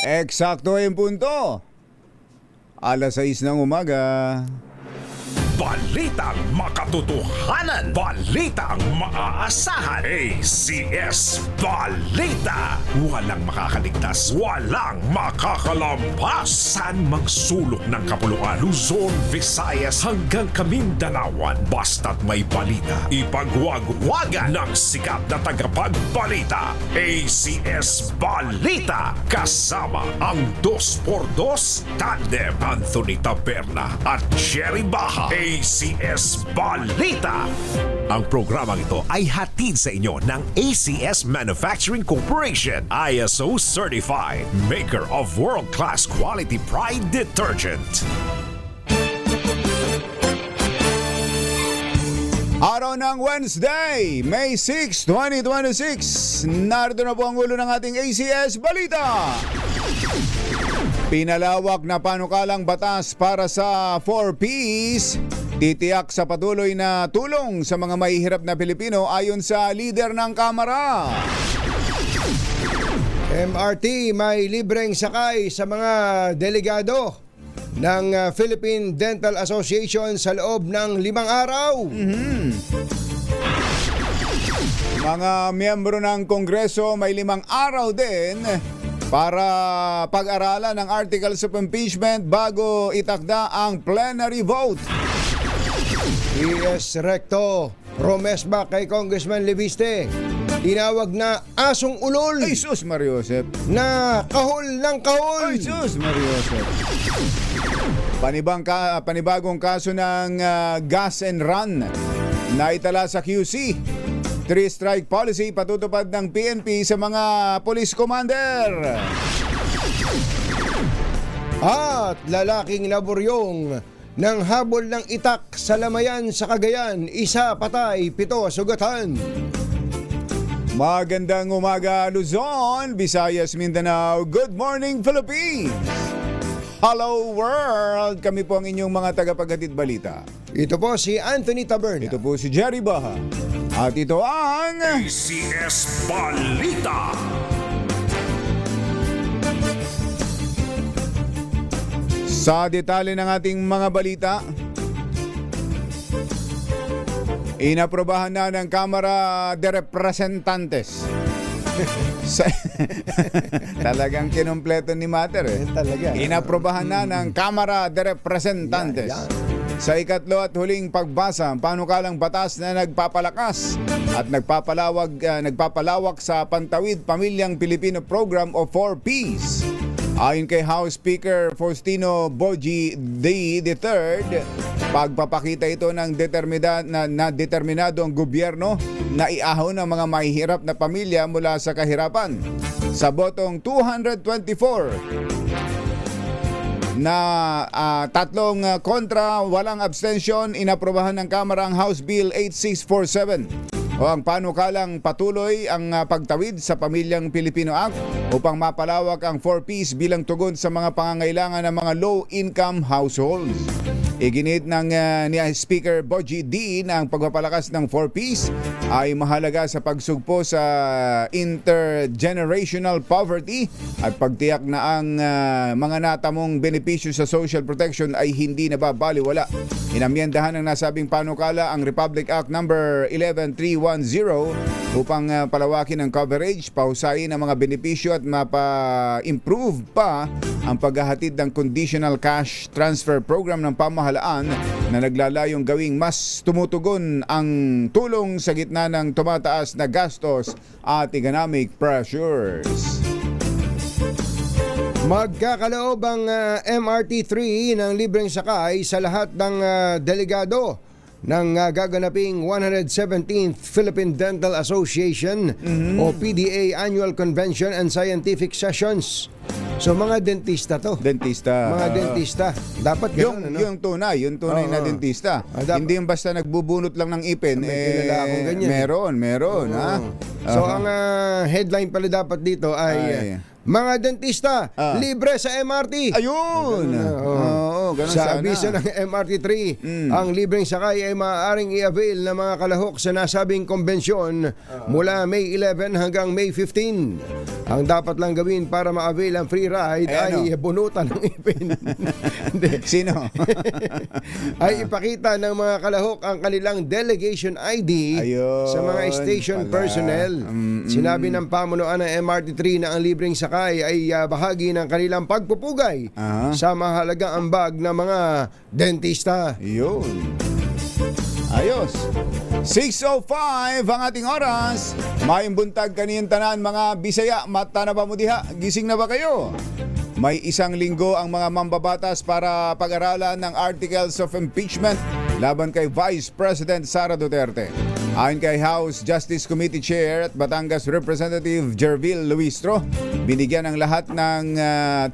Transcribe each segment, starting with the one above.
Eksakto yung punto. Alas 6 ng umaga. Balitang makatotohanan. Balitang maaasahan. ACS Balita. Walang makakaligtas. Walang makakalampas. Saan magsulok ng kapuluan? Luzon, Visayas hanggang Kamindanawan. Basta't may balita. Ipagwagwagan ng sikat na tagapagbalita. ACS Balita. Kasama ang 2x2 tandem Anthony Taberna at Jerry Baha. ACS Balita. Ang programang ito ay hatid sa inyo ng ACS Manufacturing Corporation, ISO certified, maker of world-class quality Pride detergent. Araw ng Wednesday, May 6, 2026. Narito na po ang ulo ng ating ACS Balita. Pinalawak na panukalang batas para sa 4Ps. Titiyak sa patuloy na tulong sa mga mahihirap na Pilipino ayon sa leader ng Kamara. MRT may libreng sakay sa mga delegado ng Philippine Dental Association sa loob ng 5 araw. Mga miyembro ng Kongreso may 5 araw din para pag-aralan ng Articles of Impeachment bago itakda ang plenary vote. PS Recto, promesba kay Congressman Leviste. Tinawag na asong ulol Ay, sus, Mariosep. na kahol ng kahol. Ay, sus, Mariosep. Panibagong kaso ng gas and run na itala sa QC. 3-strike policy patutupad ng PNP sa mga police commander. At lalaking laboryong ng habol ng itak sa Lamayan sa Cagayan, 1 patay, 7 sugatan. Magandang umaga Luzon, Visayas, Mindanao. Good morning Philippines. Hello world. Kami po ang inyong mga tagapaghatid balita. Ito po si Anthony Taberna. Ito po si Jerry Baha. At ito ang ACS Balita. sa detalye ng ating mga balita. Inaprobahan na ng Kamara de Representantes. Talagang kinumpleto ni Mater Talaga. Inaprobahan na ng Kamara de Representantes. Sa ikatlo at huling pagbasa, ang panukalang batas na nagpapalakas at nagpapalawak sa Pantawid Pamilyang Pilipino Program o 4Ps. Ayon kay House Speaker Faustino Boji III, pagpapakita ito ng determinado ang gobyerno na iahon ang mga mahihirap na pamilya mula sa kahirapan. Sa botong 224 na 3 kontra, walang abstention, inaprobahan ng Kamara ang House Bill 8647 o ang panukalang patuloy ang pagtawid sa Pamilyang Pilipino Act upang mapalawak ang 4Ps bilang tugon sa mga pangangailangan ng mga low-income households. Iginit ng ni Speaker Boji D na ang pagpapalakas ng 4Ps ay mahalaga sa pagsugpo sa intergenerational poverty at pagtiyak na ang mga natamong benepisyo sa social protection ay hindi nababaliwala. Inamyendahan ng nasabing panukala ang Republic Act No. 11310 upang palawakin ang coverage, pahusayin ang mga benepisyo at mapa-improve pa ang paghahatid ng conditional cash transfer program ng pamahalaan na naglalayong gawing mas tumutugon ang tulong sa gitna ng tumataas na gastos at economic pressures. Magkakaloob ang MRT-3 ng libreng sakay sa lahat ng delegado ng gaganaping 117th Philippine Dental Association o PDA Annual Convention and Scientific Sessions. So mga dentista to. Dentista. Mga dentista. Dapat Yung, gano'n, ano? yung tunay na dentista. Dapat. Hindi yung basta nagbubunot lang ng ipin. May kilala akong ganyan. Meron. Ha? So ang headline pala dapat dito ay mga dentista libre sa MRT. Ayun! Oo. ganun Sa sana. abiso ng MRT3, ang libreng sakay ay maaaring i-avail ng mga kalahok sa nasabing konbensyon mula May 11 hanggang May 15. Ang dapat lang gawin para ma-avail ang free ride ay bunutan ng ipin. Hindi. Sino? Ay ipakita ng mga kalahok ang kanilang delegation ID Ayun, sa mga station pala. personnel. Sinabi ng pamunuan ng MRT3 na ang libreng sakay ay bahagi ng kanilang pagpupugay sa mahalagang ambag ng mga dentista. Yun. Ayos. 6:05 ang ating oras. Maimbuntag kaniyang tanan mga Bisaya, mata na ba mo diha? Gising na ba kayo? May isang linggo ang mga mambabatas para pag-aralan ng articles of impeachment laban kay Vice President Sara Duterte. Ayon kay House Justice Committee Chair at Batangas Representative Jervil Luistro, binigyan ang lahat ng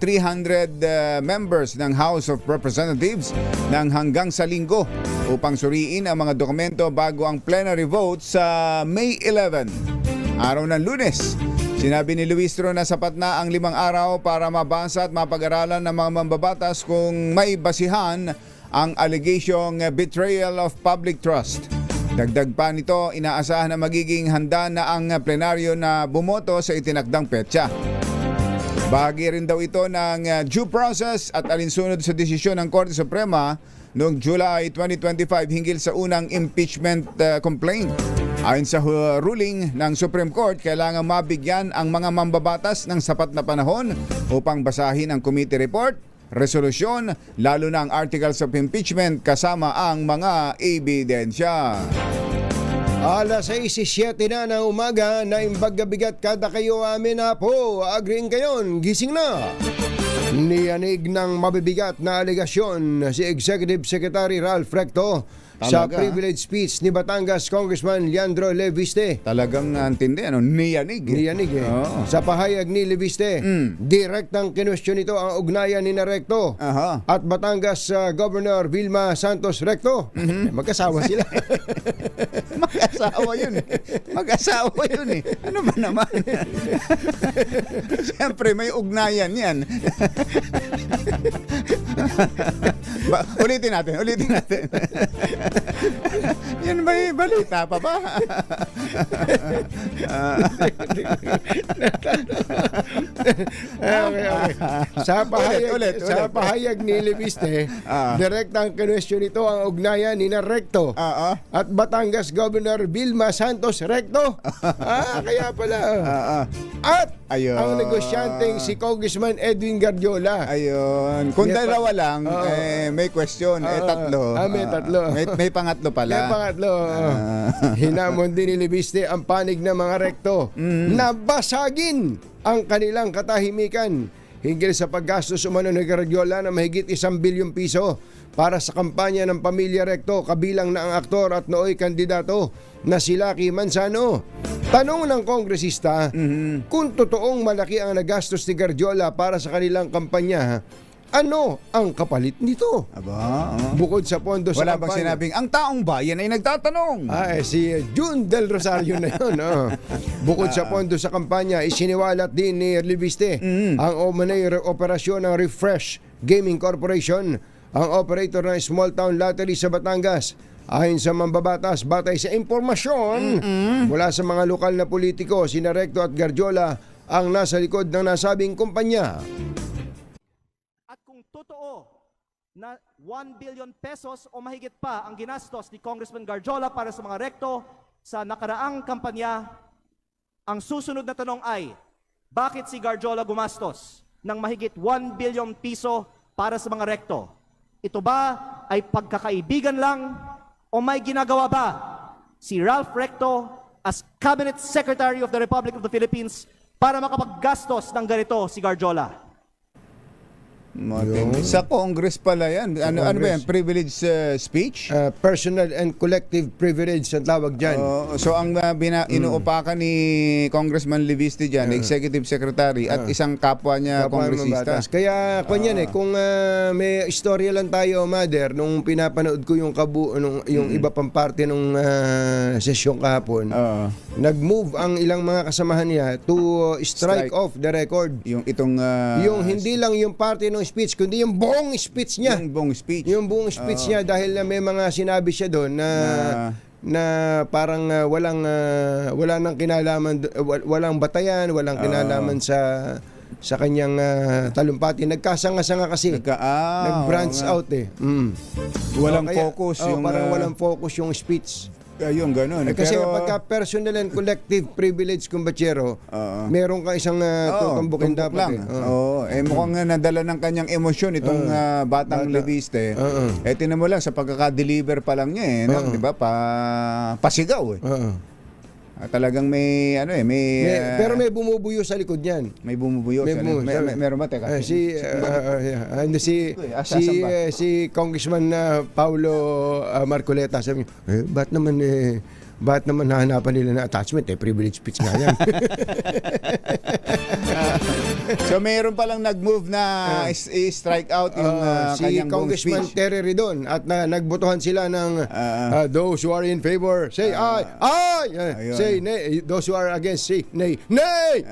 300 members ng House of Representatives ng hanggang sa linggo upang suriin ang mga dokumento bago ang plenary vote sa May 11, araw ng Lunes. Sinabi ni Luistro na sapat na ang 5 araw para mabasa at mapag-aralan ng mga mambabatas kung may basihan ang allegasyong betrayal of public trust. Dagdag pa nito, inaasahan na magiging handa na ang plenaryo na bumoto sa itinakdang petsa. Bahagi rin daw ito ng due process at alinsunod sa desisyon ng Korte Suprema noong July 2025 hinggil sa unang impeachment complaint. Ayon sa ruling ng Supreme Court, kailangan mabigyan ang mga mambabatas ng sapat na panahon upang basahin ang committee report, resolusyon, lalo na ang articles of impeachment kasama ang mga ebidensya. Alas 6:07 na ng umaga na imbagabigat kada kayo amin na po. Agreeing kayon, gising na. Niyanig ng mabibigat na alegasyon si Executive Secretary Ralph Recto sa Talaga? privilege speech ni Batangas Congressman Leandro Leviste. Talagang antindi, niyanig. Niyanig Oo. Sa pahayag ni Leviste, direktang kinwestiyon nito ang ugnayan ni Recto Aha. at Batangas Governor Vilma Santos Recto. Magkasawa sila. Mag-asawa yun. Mag-asawa yun eh. Ano ba naman? Siyempre may ugnayan yan. Ulitin natin. Yan ba yung balita pa ba? Okay. Ulit. Sa pahayag ni Leviste, direktang kinwestiyon nito ang ugnayan ni Recto at Batangas Governor Vilma Santos Recto. Kaya pala. At Ayun. ang negosyanteng si Congressman Edwin Gardiola. Ayun. Kung May dalawa lang, may question. Tatlo. May tatlo. May pangatlo pala. May pangatlo. Hinamon din ni Leviste ang panig ng mga Recto na basagin ang kanilang katahimikan hinggil sa paggastos umano ni Gardiola na mahigit 1 bilyong piso para sa kampanya ng pamilya Recto, kabilang na ang aktor at nooy kandidato na si Lucky Manzano. Tanong ng kongresista, kung totoong malaki ang nagastos ni Gardiola para sa kanilang kampanya, ano ang kapalit nito? Aba, Bukod sa pondo sa wala bang kampanya. sinabing, ang taong bayan ay nagtatanong? Si June Del Rosario na yun. Bukod sa pondo sa kampanya, isiniwalat din ni Leviste ang umanay operasyon ng Refresh Gaming Corporation, ang operator ng small town lottery sa Batangas. Ayon sa mambabatas, batay sa impormasyon mula sa mga lokal na politiko, sina Recto at Gardiola ang nasa likod ng nasabing kumpanya. At kung totoo na 1 billion pesos o mahigit pa ang ginastos ni Congressman Gardiola para sa mga Recto sa nakaraang kampanya, ang susunod na tanong ay, bakit si Gardiola gumastos ng mahigit 1 billion piso para sa mga Recto? Ito ba ay pagkakaibigan lang o may ginagawa ba si Ralph Recto as Cabinet Secretary of the Republic of the Philippines para makapaggastos ng ganito si Gardiola? Sa Congress pala yan. Ano ba yan? Privilege speech? Personal and collective privilege ang tawag dyan. So ang inuupakan ni Congressman Leviste dyan, Executive Secretary at isang kapwa niya kongresista. Kaya kunyan kung may istorya lang tayo, Mother, nung pinapanood ko yung yung iba pang parte nung sesyon kahapon, nag-move ang ilang mga kasamahan niya to strike off the record. Yung itong Yung hindi lang yung parte ng dalawang speech, kundi yung buong speech niya. Yung buong speech. Yung buong speech niya dahil may mga sinabi siya doon na parang wala nang kinalaman, walang batayan, walang kinalaman sa kanyang talumpati. Nagkasanga-sanga kasi. Nag-branch out eh. Walang focus yung parang walang focus yung speech. Yung ganun. Kasi Pero, pagka personal and collective privilege kumbachero, meron ka isang tutumbukin tumbok dapat. lang. Mukhang nadala ng kanyang emosyon itong batang Leviste. Tinan mo lang sa pagkaka-deliver pa lang niya no? 'Di ba? Pasigaw eh. Talagang may pero may bumubuyo sa likod niyan. may bumubuyo. Meron ba teka? Si Congressman Paulo Marcoleta sabi niya, ba't naman hahanapan nila na attachment privilege speech nga yan. So mayroon palang nag-move na strike out yung si kanyang buong Congressman speech. Terry Ridon at nagbotohan sila ng those who are in favor say aye, Ayun. say nay, those who are against say nay, nay.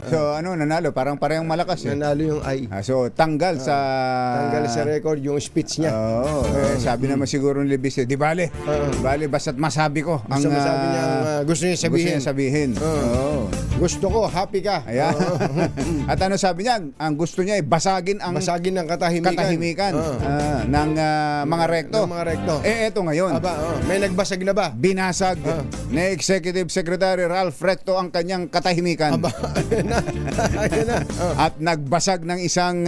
So nanalo? Parang parehong malakas eh. Nanalo yung aye. So tanggal sa record yung speech niya. Sabi naman siguro ni Leviste, di bale, basta't masabi ko Basta masabi niya gusto niya sabihin. Gusto ko, happy ka. Ayan. At ano sabi niya? Ang gusto niya ay basagin ang Basagin ng katahimikan. ng mga rekto. Ng mga rekto. Eto ngayon. May nagbasag na ba? Binasag ni Executive Secretary Ralph Recto ang kanyang katahimikan. Ayun na. At nagbasag ng isang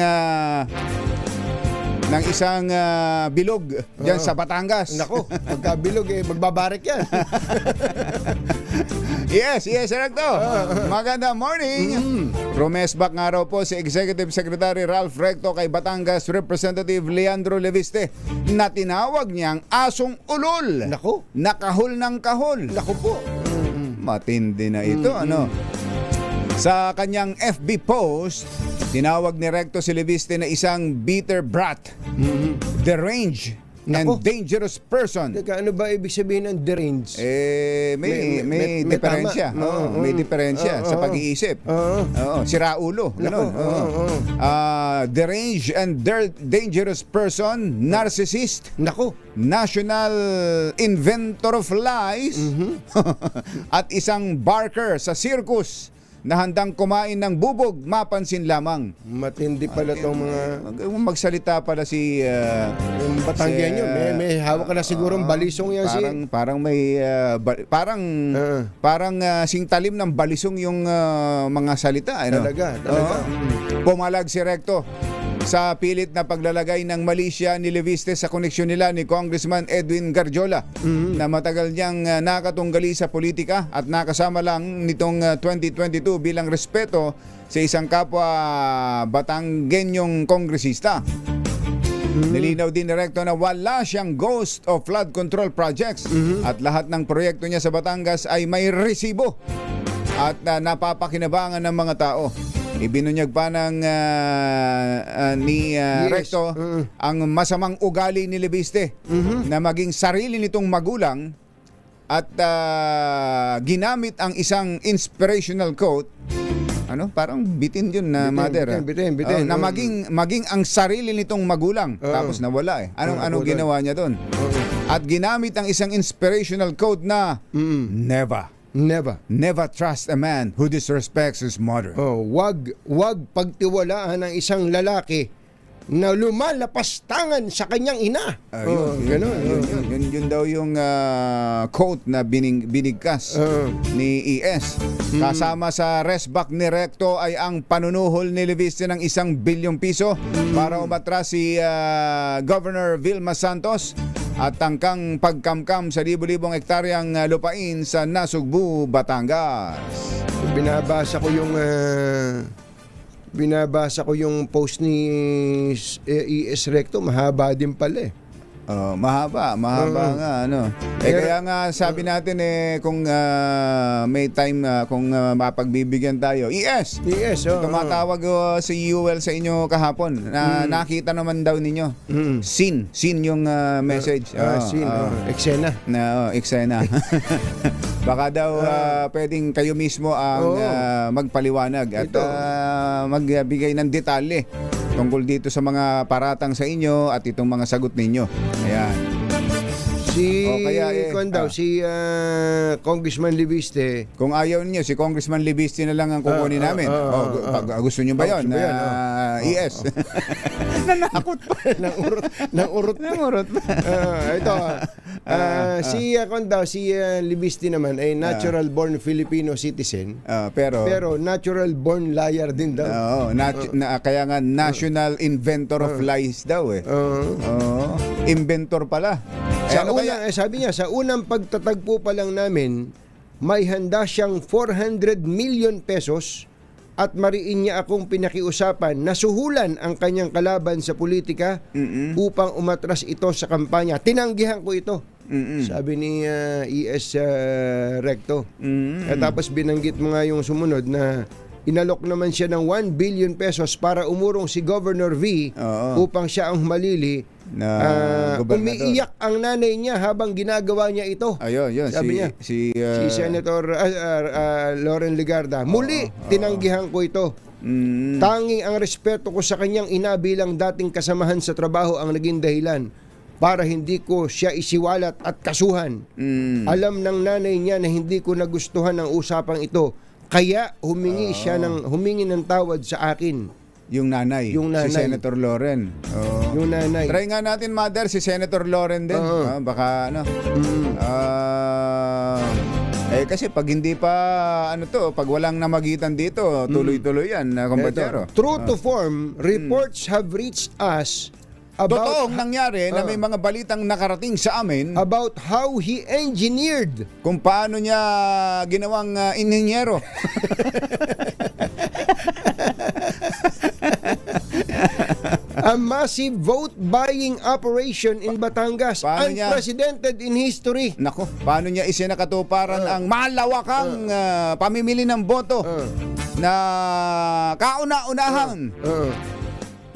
bilog diyan sa Batangas. Nako, pagkabilog magbabarik yan. Yes, Recto. Magandang morning. Rumesbak nga raw po si Executive Secretary Ralph Recto kay Batangas Representative Leandro Leviste na tinawag niyang asong ulol. Nako. Nakahol ng kahol. Nako po. Matindi na ito, Sa kanyang FB post, tinawag ni Recto si Leviste na isang bitter brat, deranged, and dangerous person. Teka, ano ba ibig sabihin ng deranged? May diferensya. May diferensya sa pag-iisip. Siraulo. Ganun. Deranged and dangerous person, narcissist. Nako. National inventor of lies. At isang barker sa circus na handang kumain ng bubog, mapansin lamang. Matindi pala itong mga... Magsalita pala si... yung Batanggen yun. May hawak ka na sigurong balisong yan parang may... parang singtalim ng balisong yung mga salita. Talaga. Pumalag si Recto sa pilit na paglalagay ng malisya ni Leviste sa koneksyon nila ni Congressman Edwin Garjola na matagal niyang nakatunggali sa politika at nakasama lang nitong 2022 bilang respeto sa isang kapwa Batanggenyong kongresista. Nilinaw din ni Recto na wala siyang ghost of flood control projects at lahat ng proyekto niya sa Batangas ay may resibo at napapakinabangan ng mga tao. Ibinunyag pa ng Recto ang masamang ugali ni Leviste na maging sarili nitong magulang at ginamit ang isang inspirational quote. Parang bitin yun na mother. Bitin. Na maging ang sarili nitong magulang. Tapos nawala eh. Anong ginawa niya doon? At ginamit ang isang inspirational quote na Never trust a man who disrespects his mother. Wag pagtiwalaan ng isang lalaki na lumalapastangan sa kanyang ina. Yun daw yung quote na binigkas ni ES. Kasama sa resback ni Recto ay ang panunuhol ni Leviste ng 1 bilyong piso para umatras si Governor Vilma Santos at tangkang pagkamkam sa libo-libong hektaryang lupain sa Nasugbu, Batangas. Binabasa ko yung post ni ES Recto, mahaba din pala eh. Mahaba nga kaya nga sabi natin kung may time kung mapagbibigyan tayo. Tumatawag si UL sa inyo kahapon na nakita naman daw ninyo. Scene yung message. Eksena. Eksena. Baka daw pwedeng kayo mismo ang magpaliwanag at magbigay ng detalye tungkol dito sa mga paratang sa inyo at itong mga sagot ninyo. Ayan. Si O, kaya, si Congressman Libiste. Kung ayaw niyo, si Congressman Libiste na lang ang kukunin namin. Pag gusto niyo ba yun? Gusto mo yan, ES. Nanakot pa. Nang urot. Ito, si Libiste naman ay natural born Filipino citizen. Pero Natural born liar din daw. kaya nga National Inventor of Lies daw eh. Inventor pala. Sabi niya, sa unang pagtatagpo pa lang namin, may handa siyang 400 million pesos at mariin niya akong pinakiusapan na suhulan ang kanyang kalaban sa politika upang umatras ito sa kampanya. Tinanggihan ko ito. Sabi ni ES Recto. At tapos binanggit mo nga yung sumunod na inalok naman siya ng 1 billion pesos para umurong si Governor V upang siya ang humalili na gobernador. Umiiyak ang nanay niya habang ginagawa niya ito. Ayun, Sabi niya, si Senator Loren Legarda, muli tinanggihan ko ito. Tanging ang respeto ko sa kanyang ina bilang dating kasamahan sa trabaho ang naging dahilan para hindi ko siya isiwalat at kasuhan. Alam ng nanay niya na hindi ko nagustuhan ang usapang ito. Kaya humingi ng tawad sa akin. Yung nanay. Si Senator Loren. Yung nanay. Try nga natin, Mother, si Senator Loren din. Baka ano. Kasi pag hindi pa pag walang namagitan dito, tuloy-tuloy yan, kumpatsero. True to form, reports have reached us about Totoong nangyari na may mga balitang nakarating sa amin about how he engineered kung paano niya ginawang inhinyero. a massive vote buying operation in Batangas, Paano niya? unprecedented in history. Nako, paano niya isinakatuparan ang malawakang pamimili ng boto na kauna-unahang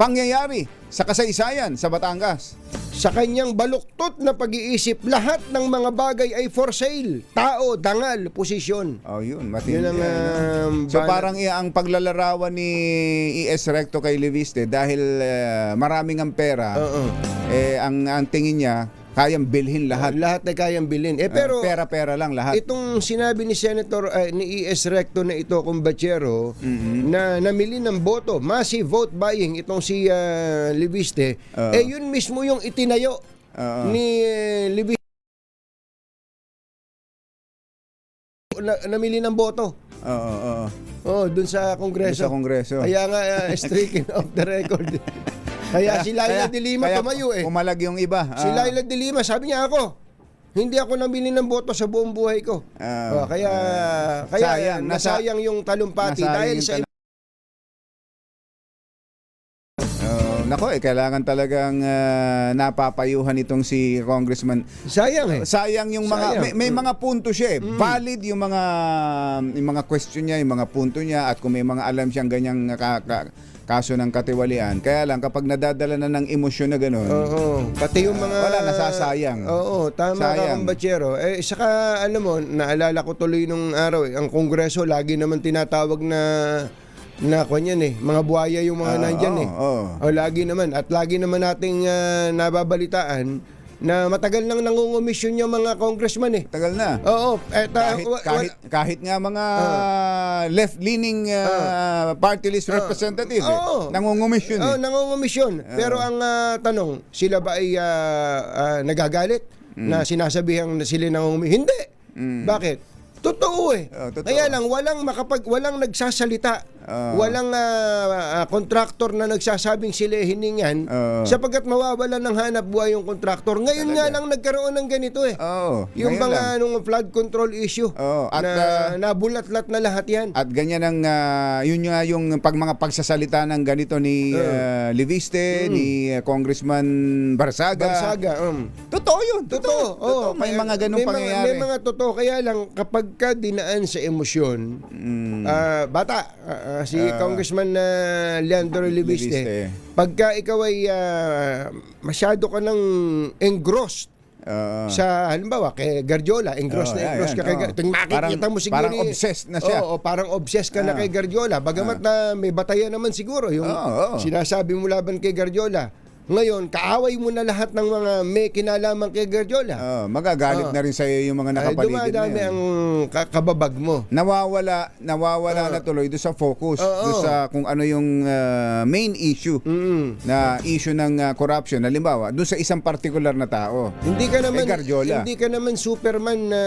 pangyayari sa kasaysayan sa Batangas. Sa kanyang baluktot na pag-iisip, lahat ng mga bagay ay for sale. Tao, dangal, posisyon. Yun, matindi. Yun ang, so parang ang paglalarawan ni ES Recto kay Libiste dahil maraming ang pera, ang tingin niya, kayang bilhin lahat. Lahat na kayang bilhin. Pero pera-pera lang lahat. itong sinabi ni ni ES Recto na ito, kumpatsero, na namili ng boto, massive vote buying, itong si Libiste, yun mismo yung itinayo ni Libiste namili ng boto. Dun sa Kongreso. Kaya nga, stricken off the record. Kaya si Laila de Lima tumayo Umalag yung iba. Si Laila de Lima, sabi niya hindi ako namili ng boto sa buong buhay ko. Kaya sayang, nasayang yung talumpati dahil sa kailangan talagang napapayuhan itong si Congressman. Sayang yung mga may mga punto siya Valid yung mga question niya, yung mga punto niya, at kung may mga alam siyang ganyang kaso ng katiwalian. Kaya lang kapag nadadala na ng emosyon na gano'n, pati yung mga wala, nasasayang. Tama ka, kumpatsero. Saka alam mo, naalala ko tuloy nung araw ang Kongreso lagi naman tinatawag na mga buhaya yung mga nandyan lagi naman. At lagi naman nating nababalitaan na matagal nang nangungumisyon yung mga congressman Tagal na. Kahit nga mga left-leaning party list representative nangungumisyon. Nangungumisyon. Pero ang tanong, sila ba ay nagagalit na sinasabihan na sila nangungumisyon? Hindi. Bakit? Totoo totoo. Kaya lang walang nagsasalita. Walang kontraktor na nagsasabing sila hiningan sapagkat mawawalan ng hanap buhay yung kontraktor. Ngayon nga lang nagkaroon ng ganito yung mga flood control issue at nabulatlat na lahat yan. At ganyan ang yun nga yung mga pagsasalita ng ganito ni Libiste, ni Congressman Barsaga. Totoo yun. Totoo. May mga ganung pangyayari. May mga totoo. Kaya lang kapag ka dinaan sa emosyon, bata, si Congressman Leandro Libiste, pagka ikaw ay masyado ka nang engrossed sa halimbawa kay Guardiola, engross na engross ka kay makikita mo siguro parang obsessed na siya. Oo, parang obsessed ka na kay Guardiola. Bagamat na may batayan naman siguro yung sinasabi mo laban kay Guardiola. Ngayon, kaaway mo na lahat ng mga may kinalaman kay Guardiola. Magagalit na rin sa iyo yung mga nakapaligid na dumadami yan. ang kababag mo. Nawawala na tuloy doon sa focus, doon sa kung ano yung main issue na issue ng corruption. Halimbawa, doon sa isang particular na tao. Hindi ka naman Guardiola. hindi ka naman Superman na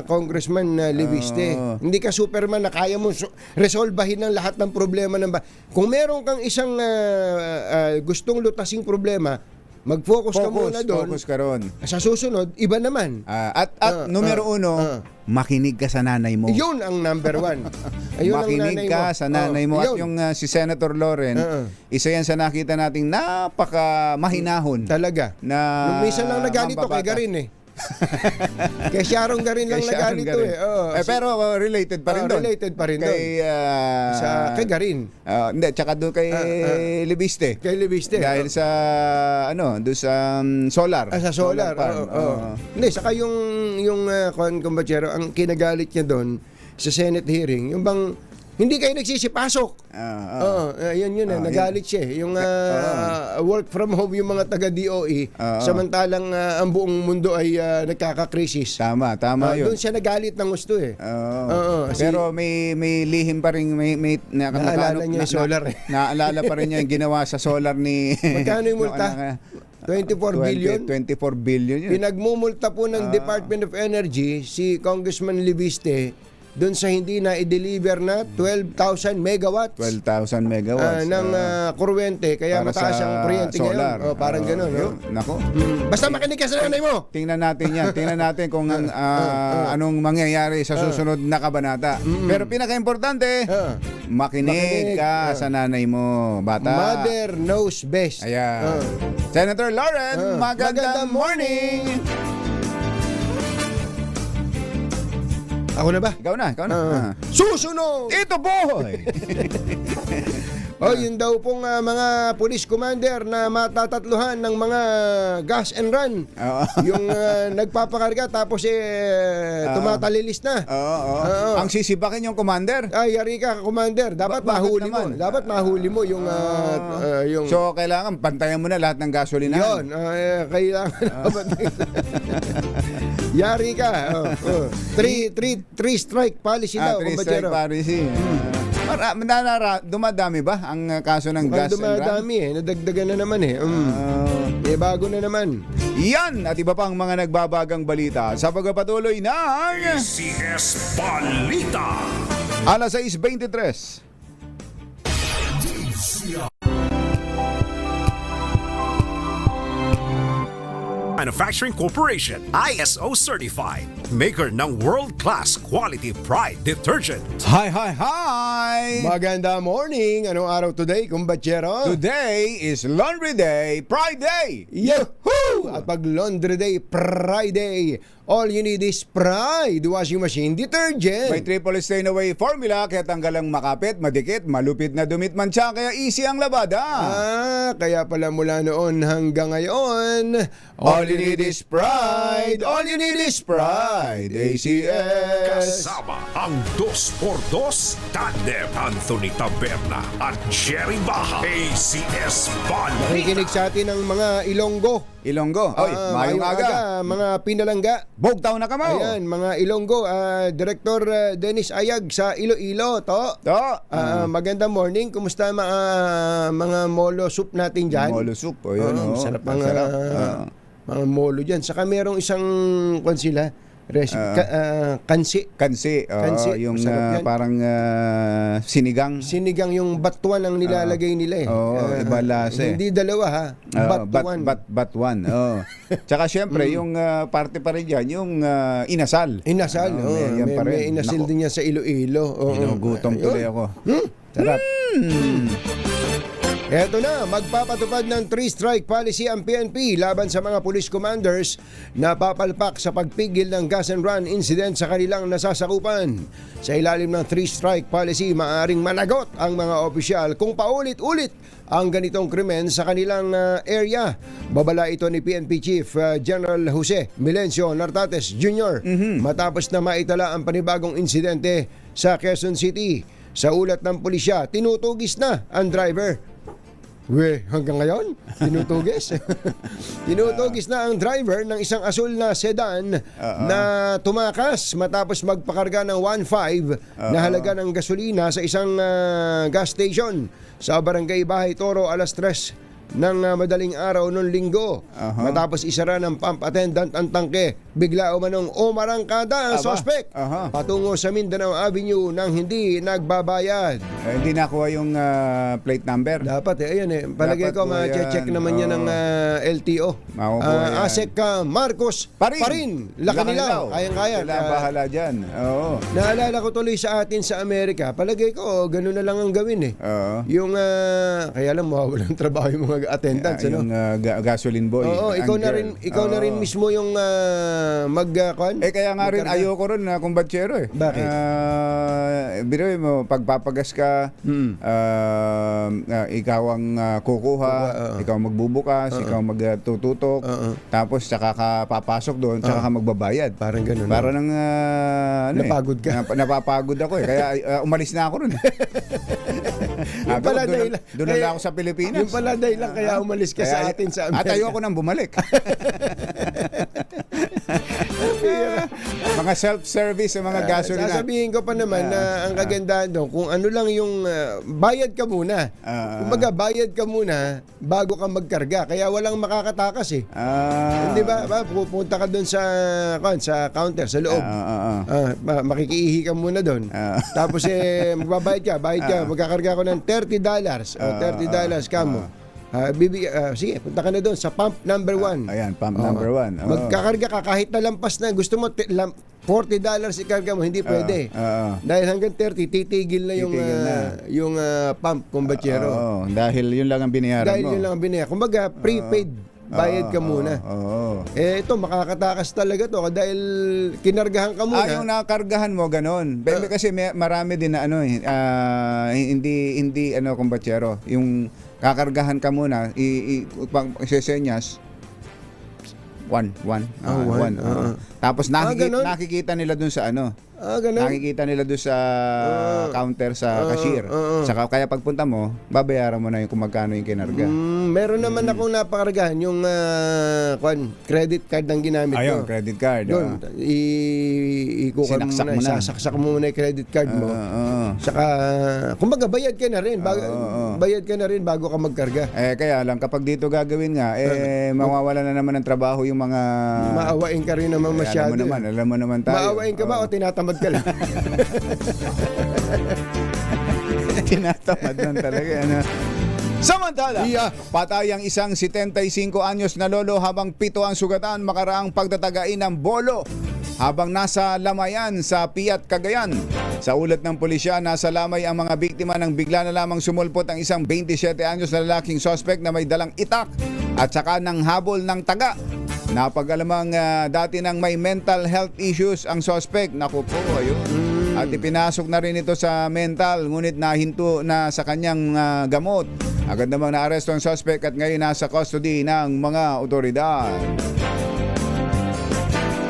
Congressman Leviste. Hindi ka Superman na kaya mo resolbahin ang lahat ng problema ng Kung meron kang isang gustong lutasing problema, mag-focus ka muna doon. Focus ka ron. Sa susunod, iba naman. At numero uno, makinig ka sa nanay mo. Yun ang number one. Ayun ang nanay Makinig ka mo. sa nanay mo. At Yun. yung si Senator Loren, isa yan sa nakita nating napaka mahinahon. Talaga. Na Nung minsan lang nagalito kay mambabata. Garin eh. Kay Sharon Garin lang Kay Sharon nagalito Garin. eh. Pero related pa rin doon. Related pa rin Kay, kay Garin. hindi, tsaka doon kay Libiste. Kay Leviste. Dahil sa, doon sa solar. Sa solar. farm. Hindi, saka yung kumbatsero, ang kinagalit niya doon sa Senate hearing, yung bang hindi kayo nagsisipasok. Yun nagalit siya. Yung work from home yung mga taga-DOE, samantalang ang buong mundo ay nagkakakrisis. Tama yun. Doon siya nagalit ng gusto eh. Pero may lihim pa rin, may Naalala niya yung solar eh. Naalala pa rin niya yung ginawa sa solar ni Magkano yung multa? 24 billion? 24 billion yun. Pinagmumulta po ng Department of Energy si Congressman Leviste doon sa hindi na i-deliver na 12,000 megawatts 12,000 megawatts. ng kuryente, kaya para mataas sa ang kuryente solar. ngayon. Parang gano'n. No? Nako. Basta makinig ka sa nanay mo. Tingnan natin yan. Tingnan natin kung anong mangyayari sa susunod na kabanata. Pero pinaka-importante, makinig ka sa nanay mo, bata. Mother knows best. Ayan. Senator Lauren, magandang morning! Ako na ba? Ikaw na. Susunod! Ito boy! Yun daw pong mga police commander na matatatluhan ng mga gas and run. Yung nagpapakarga tapos tumatalilis na. Ang sisibakin yung commander. Ay, yari ka, commander. Dapat Bakit mahuli naman? mo. Dapat mahuli mo yung yung So, kailangan pantayan mo na lahat ng gasolina. yun, kailangan dapat. Yari ka. Three strike policy daw, Three-strike kumbachero. policy. Dumadami ba ang kaso ng gas and run? Dumadami nadagdagan na naman bago na naman. Yan at iba pang mga nagbabagang balita sa pagpapatuloy ng CS Balita. alas 6:23. Manufacturing Corporation, ISO certified. Maker ng world-class quality Pride detergent. Hi! Maganda morning. Anong araw today, kumbachero? Today is Laundry Day, Pride Day! Yahoo! At pag Laundry Day, Friday, all you need is Pride washing machine detergent. May triple stain away formula kaya tanggal ang makapit, madikit, malupit na dumit mancha kaya easy ang labada. Kaya pala mula noon hanggang ngayon, all you need is Pride. All you need is Pride. ACS. Kasama ang 2x2 tandem Anthony Taberna at Jerry Baja. ACS Balita. Nakikinig sa atin ng mga Ilonggo. Ilonggo. Oy, mayong aga. Mga Pinalangga. Bogtaw na kamo. Ayan, mga Ilonggo. Director Dennis Ayag sa Iloilo, to. Magandang morning. Kumusta mga molo soup natin dyan? Molo soup. O yun. Sarap ang mga molo dyan. Saka merong isang sila, kansi. Kansi. Yung masarap yan. parang sinigang. Sinigang yung batuan ang nilalagay nila eh. Iba lasa eh. Hindi dalawa ha. Batuan. Batuan. Tsaka syempre, yung parte pa rin dyan, yung inasal. Inasal. Yan pa rin. May inasal Nako. din yan sa Iloilo. Ginugutom tuloy ako. Sarap. Eto na, magpapatupad ng 3-strike policy ang PNP laban sa mga police commanders na papalpak sa pagpigil ng gas and run incident sa kanilang nasasakupan. Sa ilalim ng 3-strike policy, maaaring managot ang mga opisyal kung paulit-ulit ang ganitong krimen sa kanilang area. Babala ito ni PNP Chief General Jose Milencio Nartates Jr. Matapos na maitala ang panibagong insidente sa Quezon City. Sa ulat ng pulisya, tinutugis na ang driver. Hanggang ngayon? Tinutugis? Tinutugis na ang driver ng isang asul na sedan na tumakas matapos magpakarga ng 1.5 na halaga ng gasolina sa isang gas station sa Barangay Bahay Toro alas 3 ng madaling araw noong linggo. Matapos isara ng pump attendant ang tangke, bigla umanong umarangkada ang suspect patungo sa Mindanao Avenue nang hindi nagbabayad. Hindi nakuha yung plate number. Dapat ayan palagay Dapat ko po ma-check yan. naman yan ng LTO. Makukuha yan. Asek Marcos Parin. Lakanilaw. Kayang-kaya. Sila bahala dyan. Oo. Naalala ko tuloy sa atin sa Amerika, palagay ko gano'n na lang ang gawin eh. Oo. Yung kaya lang mawawalan trabaho yung mga attendants, ano? Yung gasoline boy. Oo, ikaw ang na girl. rin, ikaw na rin Oo. mismo yung Kaya nga rin ayoko rin na kumbatsero eh. Bakit? Biruin mo, pagpapagas ka, ikaw ang kukuha, ikaw ang magbubukas, ikaw ang magtututok, tapos saka ka papasok doon, saka ka magbabayad. Parang ganun. Para nang Napagod ka. Napapagod ako eh. Kaya umalis na ako ron. Yung pala dahilan. Doon na lang ako sa Pilipinas. Yung pala dahilan kaya umalis ka sa atin sa Amerika. At ayoko nang bumalik. Mga self-service sa mga gasolina. Sasabihin ko pa naman na ang kagandahan doon, kung ano lang yung bayad ka muna. Kumbaga, bayad ka muna bago ka magkarga. Kaya walang makakatakas eh. Hindi ba? Pupunta ka doon sa counter, sa loob. Makikiihi ka muna doon. Tapos magbabayad ka, magkakarga ko ng $30. $30 ka mo. Sige, punta ka na doon sa pump number 1. Ayan, pump number 1. Magkakarga ka kahit nalampas na. Gusto mo $40 ikarga mo, hindi pwede. Dahil hanggang 30, titigil na yung pump, kumbatsero. Dahil yun lang ang binayaran Dahil mo. yun lang ang binaya. Kumbaga, prepaid. Bayad ka muna. Ito, makakatakas talaga to dahil kinargahan ka muna. Yung nakargahan mo, ganon. Kasi marami din na hindi kumbatsero. Yung kakargahan ka muna, isesenyas, 1. Tapos nakikita nila dun sa Ganun. nakikita nila doon sa counter sa cashier. Saka kaya pagpunta mo, babayaran mo na yung kung magkano yung kinarga. Meron naman akong napakargahan yung credit card ang ginamit ko. Ayun, credit card. Doon, Sinaksak mo na. Sasaksak mo muna yung credit card mo. Saka, kumbaga bayad ka na rin. Bayad ka na rin bago ka magkarga. Kaya lang, kapag dito gagawin nga, mawawala na naman ng trabaho yung mga... Maawain ka rin naman masyado. Alam mo naman tayo. Maawain ka ba o tinatamad ka lang? Tinatamad lang talaga. Samantala, patay ang isang 75 anyos na lolo habang 7 ang sugatan makaraang pagtatagain ng bolo habang nasa lamayan sa Piat, Cagayan. Sa ulat ng pulisya, nasa lamay ang mga biktima nang bigla na lamang sumulpot ang isang 27 anyos na lalaking suspect na may dalang itak at saka ng habol ng taga. Napag-alamang dati nang may mental health issues ang suspect. Naku po, ayun. At ipinasok na rin ito sa mental, ngunit nahinto na sa kanyang gamot. Agad namang naaresto ang suspect at ngayon nasa custody ng mga otoridad.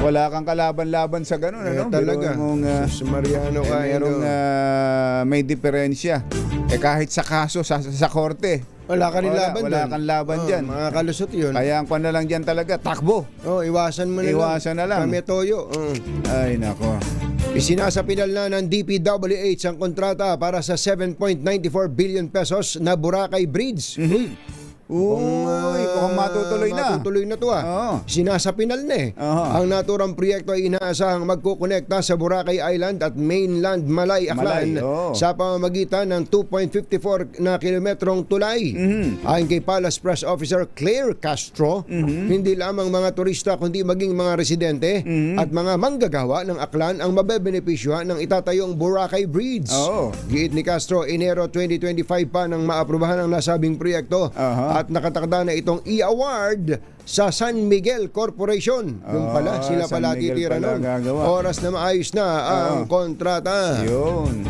Wala kang kalaban-laban sa ganun, Talaga. Sus Mariano ka, may diferensya. Kahit sa kaso, sa korte, Wala ka rin laban wala doon. kang laban dyan. Mga kalusot yun. Kaya ang kwan na lang dyan talaga, takbo. Iwasan mo na lang. Iwasan na lang. Kami toyo. Ay, nako. Isinasapinal na ng DPWH ang kontrata para sa 7.94 billion pesos na Boracay Bridge. mukhang matutuloy na. Matutuloy na to Oo. Sinasapinal na Oo. Ang naturang proyekto ay inaasahang magkukonekta sa Boracay Island at mainland Malay, Aklan Malay, oo. sa pamamagitan ng 2.54 na kilometrong tulay. Ayon kay Palace Press Officer Claire Castro, hindi lamang mga turista kundi maging mga residente at mga manggagawa ng Aklan ang mabebenepisyohan ng itatayong Boracay Bridge. Oo. Giit ni Castro, Enero 2025 pa nang maaprubahan ang nasabing proyekto Aha. at nakatakda na itong i-award sa San Miguel Corporation. Yung pala, sila San pala Miguel titira pala nun. gagawa. Oras na maayos na ang kontrata. Yun.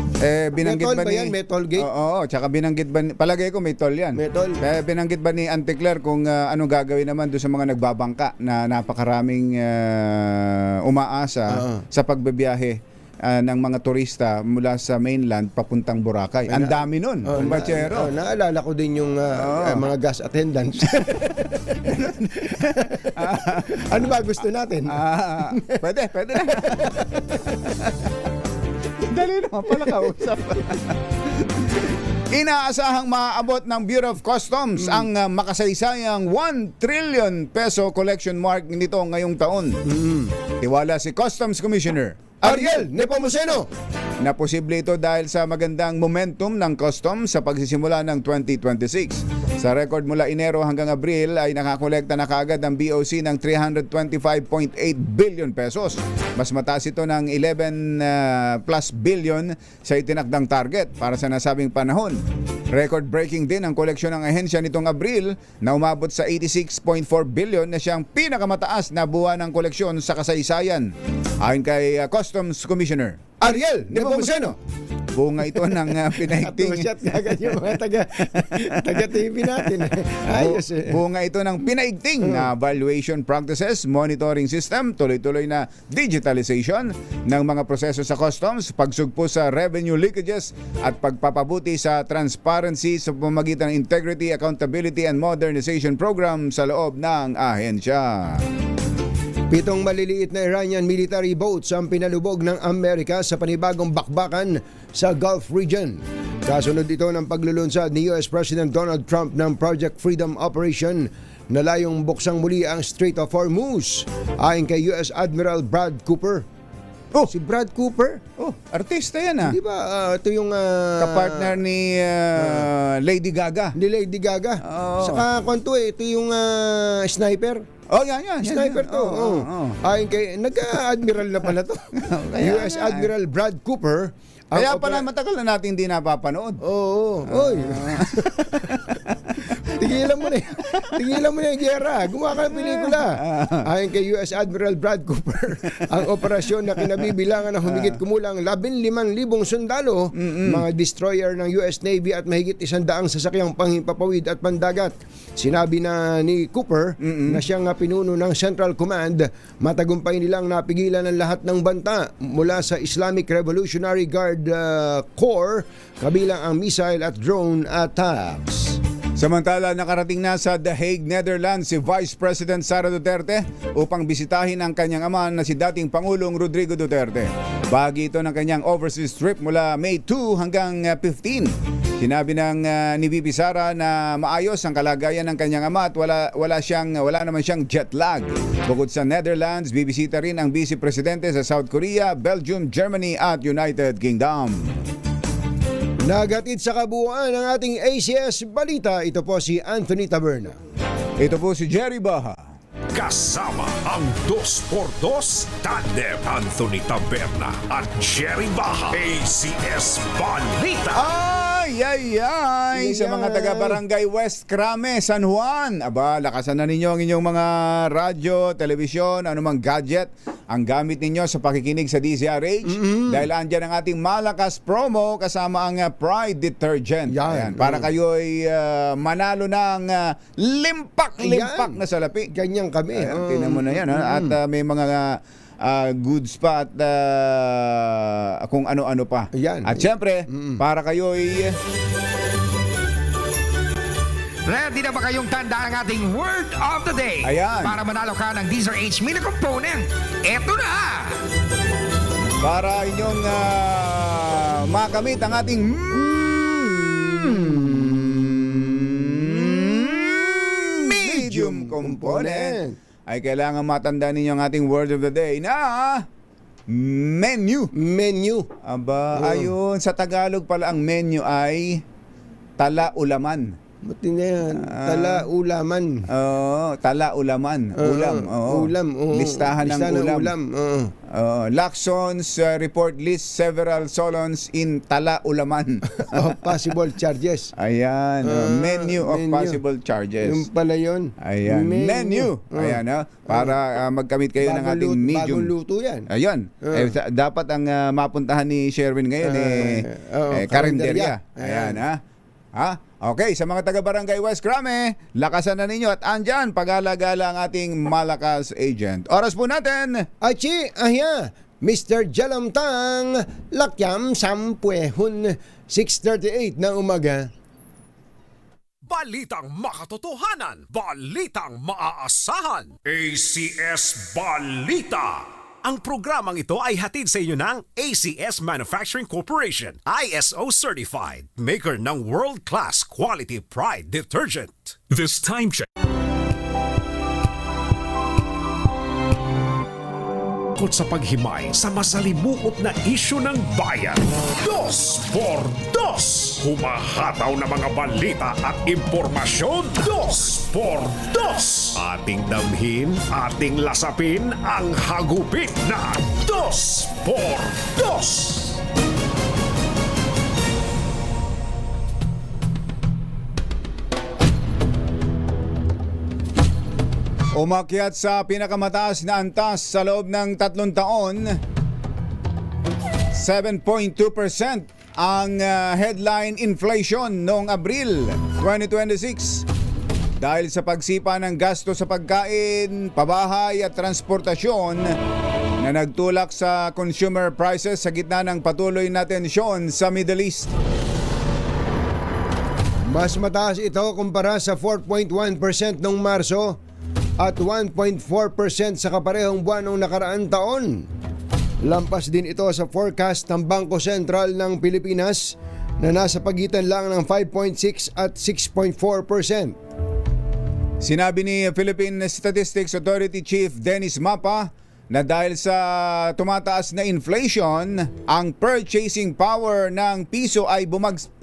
Binanggit May toll ba ba ni... yan? May toll gate? Oo, tsaka binanggit ba ni... Palagay ko may toll yan. May toll. Binanggit ba ni Auntie Claire kung anong gagawin naman doon sa mga nagbabangka na napakaraming umaasa sa pagbebiyahe ng mga turista mula sa mainland papuntang Boracay. Ang dami nun, kumbachero. Naalala ko din yung mga gas attendants. Ano ba gusto natin? Pwede na. Dali naman pala kausap. Inaasahang maaabot ng Bureau of Customs ang makasaysayang 1 trillion peso collection mark nito ngayong taon. Tiwala si Customs Commissioner Ariel Nepomuceno. na posible ito dahil sa magandang momentum ng customs sa pagsisimula ng 2026. Sa record mula Enero hanggang Abril ay nakakolekta na kaagad ang BOC ng 325.8 billion pesos. Mas mataas ito ng 11 plus billion sa itinakdang target para sa nasabing panahon. Record-breaking din ang koleksyon ng ahensya nitong Abril na umabot sa 86.4 billion na siyang pinakamataas na buwan ng koleksyon sa kasaysayan. Ayon kay Customs Commissioner Ariel Nepomuceno. bunga ito ng pinaigting Shot kagad yung mga taga-TV natin. Ayos bunga ito ng pinaigting na valuation practices, monitoring system, tuloy-tuloy na digitalization ng mga proseso sa customs, pagsugpo sa revenue leakages at pagpapabuti sa transparency sa pamamagitan ng integrity, accountability and modernization program sa loob ng ahensya. 7 maliliit na Iranian military boats ang pinalubog ng Amerika sa panibagong bakbakan sa Gulf region. Kasunod ito ng paglulunsad ni US President Donald Trump ng Project Freedom Operation na layong buksang muli ang Strait of Hormuz. Ayon kay US Admiral Brad Cooper. Si Brad Cooper? Artista yan Di ba ito yung kapartner ni Lady Gaga. ni Lady Gaga. Saka kwanto ito yung sniper. Yan. Sniper to. Ayon kay nagka-admiral na pala to. US Admiral Brad Cooper. Kaya pala matagal na natin hindi napapanood. Oy. Tigilan mo na. Tigilan mo na yung giyera. Gumawa ka ng pelikula. Ayon kay US Admiral Brad Cooper, ang operasyon na kinabibilangan ng humigit kumulang 15,000 sundalo, mga destroyer ng US Navy at mahigit 100 sasakyang panghimpapawid at pandagat. Sinabi na ni Cooper na siyang pinuno ng Central Command, matagumpay nilang napigilan ang lahat ng banta mula sa Islamic Revolutionary Guard Corps, kabilang ang missile at drone attacks. Samantala, nakarating na sa The Hague, Netherlands si Vice President Sara Duterte upang bisitahin ang kanyang ama na si dating Pangulong Rodrigo Duterte. Bahagi ito ng kanyang overseas trip mula May 2 hanggang 15. Sinabi ng ni VP Sara na maayos ang kalagayan ng kanyang ama at wala naman siyang jet lag. Bukod sa Netherlands, bibisita rin ang Vice Presidente sa South Korea, Belgium, Germany at United Kingdom. Nagatid sa kabuuan ng ating ACS Balita, ito po si Anthony Taberna. Ito po si Jerry Baha. Kasama ang 2x2 Tandem Anthony Taberna at Jerry Baha. ACS Balita. Ay! Sa mga taga-barangay West Crame, San Juan. Aba, lakasan na ninyo ang inyong mga radyo, telebisyon, anumang gadget ang gamit ninyo sa pakikinig sa DZRH. Dahil andyan ang ating malakas promo kasama ang Pride Detergent. Yan. Para kayo ay manalo ng limpak na salapi. Ganyan kami. Tingnan mo na yan. At may mga goods pa at kung ano-ano pa. Yan. At syempre, para kayo ay... Ready na ba kayong tanda ang ating word of the day? Ayan. Para manalo ka ng DZRH mini component. Eto na! Para inyong makamit ang ating medium component, ay kailangan matandaan ninyo ang ating word of the day na menu. Menu. Aba, ayun, sa Tagalog pala ang menu ay tala-ulaman. Buti na yan. Tala-ulaman. Oo, tala-ulaman. Ulam. Oo. Ulam. Oo. Listahan ng ulam. Oo. Lacson's report lists several solons in tala-ulaman. Possible charges. Ayan, menu of menu. possible charges. Yung pala yun. Ayan, menu. Ayan, para magkamit kayo ng ating medium. Bagong luto yan. Ayun. Dapat ang mapuntahan ni Sherwin ngayon karinderya. Ayan, ha? Okay, sa mga taga-barangay West Crame, lakasan na ninyo at andyan pag-alagala ang ating malakas agent. Oras po natin. Achi, ahya, Mr. Jalamtang, Lakyam Sampuehun, 6:38 na umaga. Balitang makatotohanan, balitang maaasahan. ACS Balita. Ang programang ito ay hatid sa inyo ng ACS Manufacturing Corporation, ISO certified, maker ng world-class quality pride detergent. This time check. Sa paghimay sa masalimuot na isyu ng bayan. 2 por 2. Humahataw na mga balita at impormasyon. 2 por 2. Ating damhin, ating lasapin ang hagupit na 2 por 2. Umakyat sa pinakamataas na antas sa loob ng 3 taon, 7.2% ang headline inflation noong Abril 2026. Dahil sa pagsipa ng gasto sa pagkain, pabahay at transportasyon na nagtulak sa consumer prices sa gitna ng patuloy na tensyon sa Middle East. Mas mataas ito kumpara sa 4.1% noong Marso at 1.4% sa kaparehong buwan ng nakaraang taon. Lampas din ito sa forecast ng Bangko Sentral ng Pilipinas na nasa pagitan lang ng 5.6 at 6.4%. Sinabi ni Philippine Statistics Authority Chief Dennis Mapa na dahil sa tumataas na inflation, ang purchasing power ng piso ay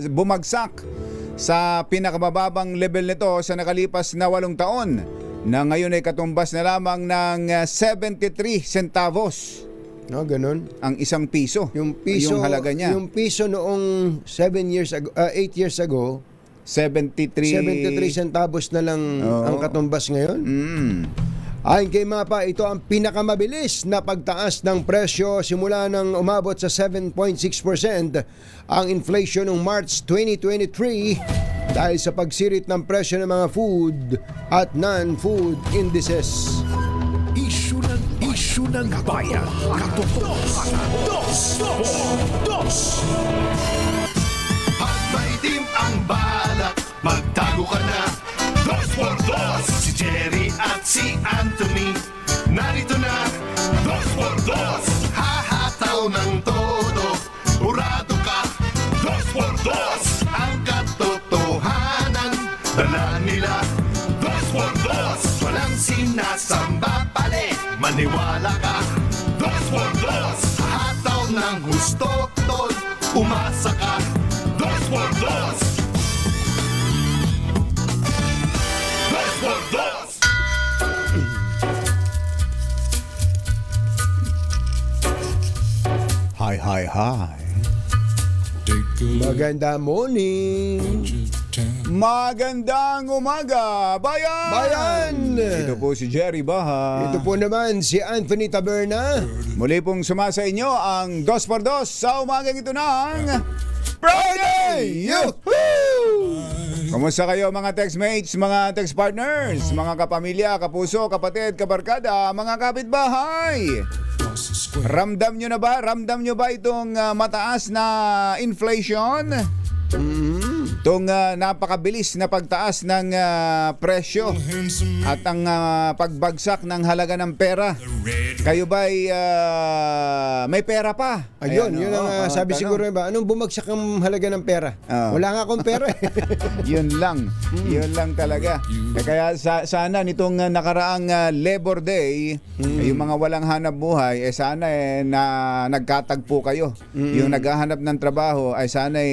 bumagsak sa pinakamababang level nito sa nakalipas na 8 taon, na ngayon ay katumbas na lamang ng 73 centavos. No, ganun. Ang isang piso. Yung piso, yung halaga niya. Yung piso noong 8 years ago, 73 centavos na lang ang katumbas ngayon. Ayon kay Mapa, ito ang pinakamabilis na pagtaas ng presyo simula nang umabot sa 7.6% ang inflation noong March 2023 dahil sa pagsirit ng presyo ng mga food at non-food indices. Isyu ng bayan. Katotohanan. 2 por 2. At may team ang balak, magtago ka na. 2 por 2. Si Jerry at si Anthony, narito na. 2 por 2. Hahataw ng todo, urado ka. 2 por 2. Ang katotohanan, dala nila. 2 por 2. Walang sinasamba pale, maniwala ka. 2 por 2. Hataw ng gusto, tol, umasa ka. 2 por 2. 2 por 2. Hi. Maganda morning. Magandang umaga, bayan! Bayan! Ito po si Jerry Baha. Ito po naman si Anthony Taberna. Muli pong sumasa inyo ang 2x2 sa umagang ito ng Friday! Yoo-hoo! Kumusta kayo mga textmates, mga text partners, mga kapamilya, kapuso, kapatid, kabarkada, mga kapitbahay? Ramdam nyo ba itong mataas na inflation? Itong napakabilis na pagtaas ng presyo at ang pagbagsak ng halaga ng pera. Kayo ba'y may pera pa? Ayun, Ayan, yun ang oo, sabi tanong. siguro ba, anong bumagsak ang halaga ng pera? Oo. Wala nga akong pera. Yun lang. Yun lang talaga. Kaya sana nitong nakaraang Labor Day, yung mga walang hanap buhay, sana na nagkatagpo kayo. Yung naghahanap ng trabaho, ay sana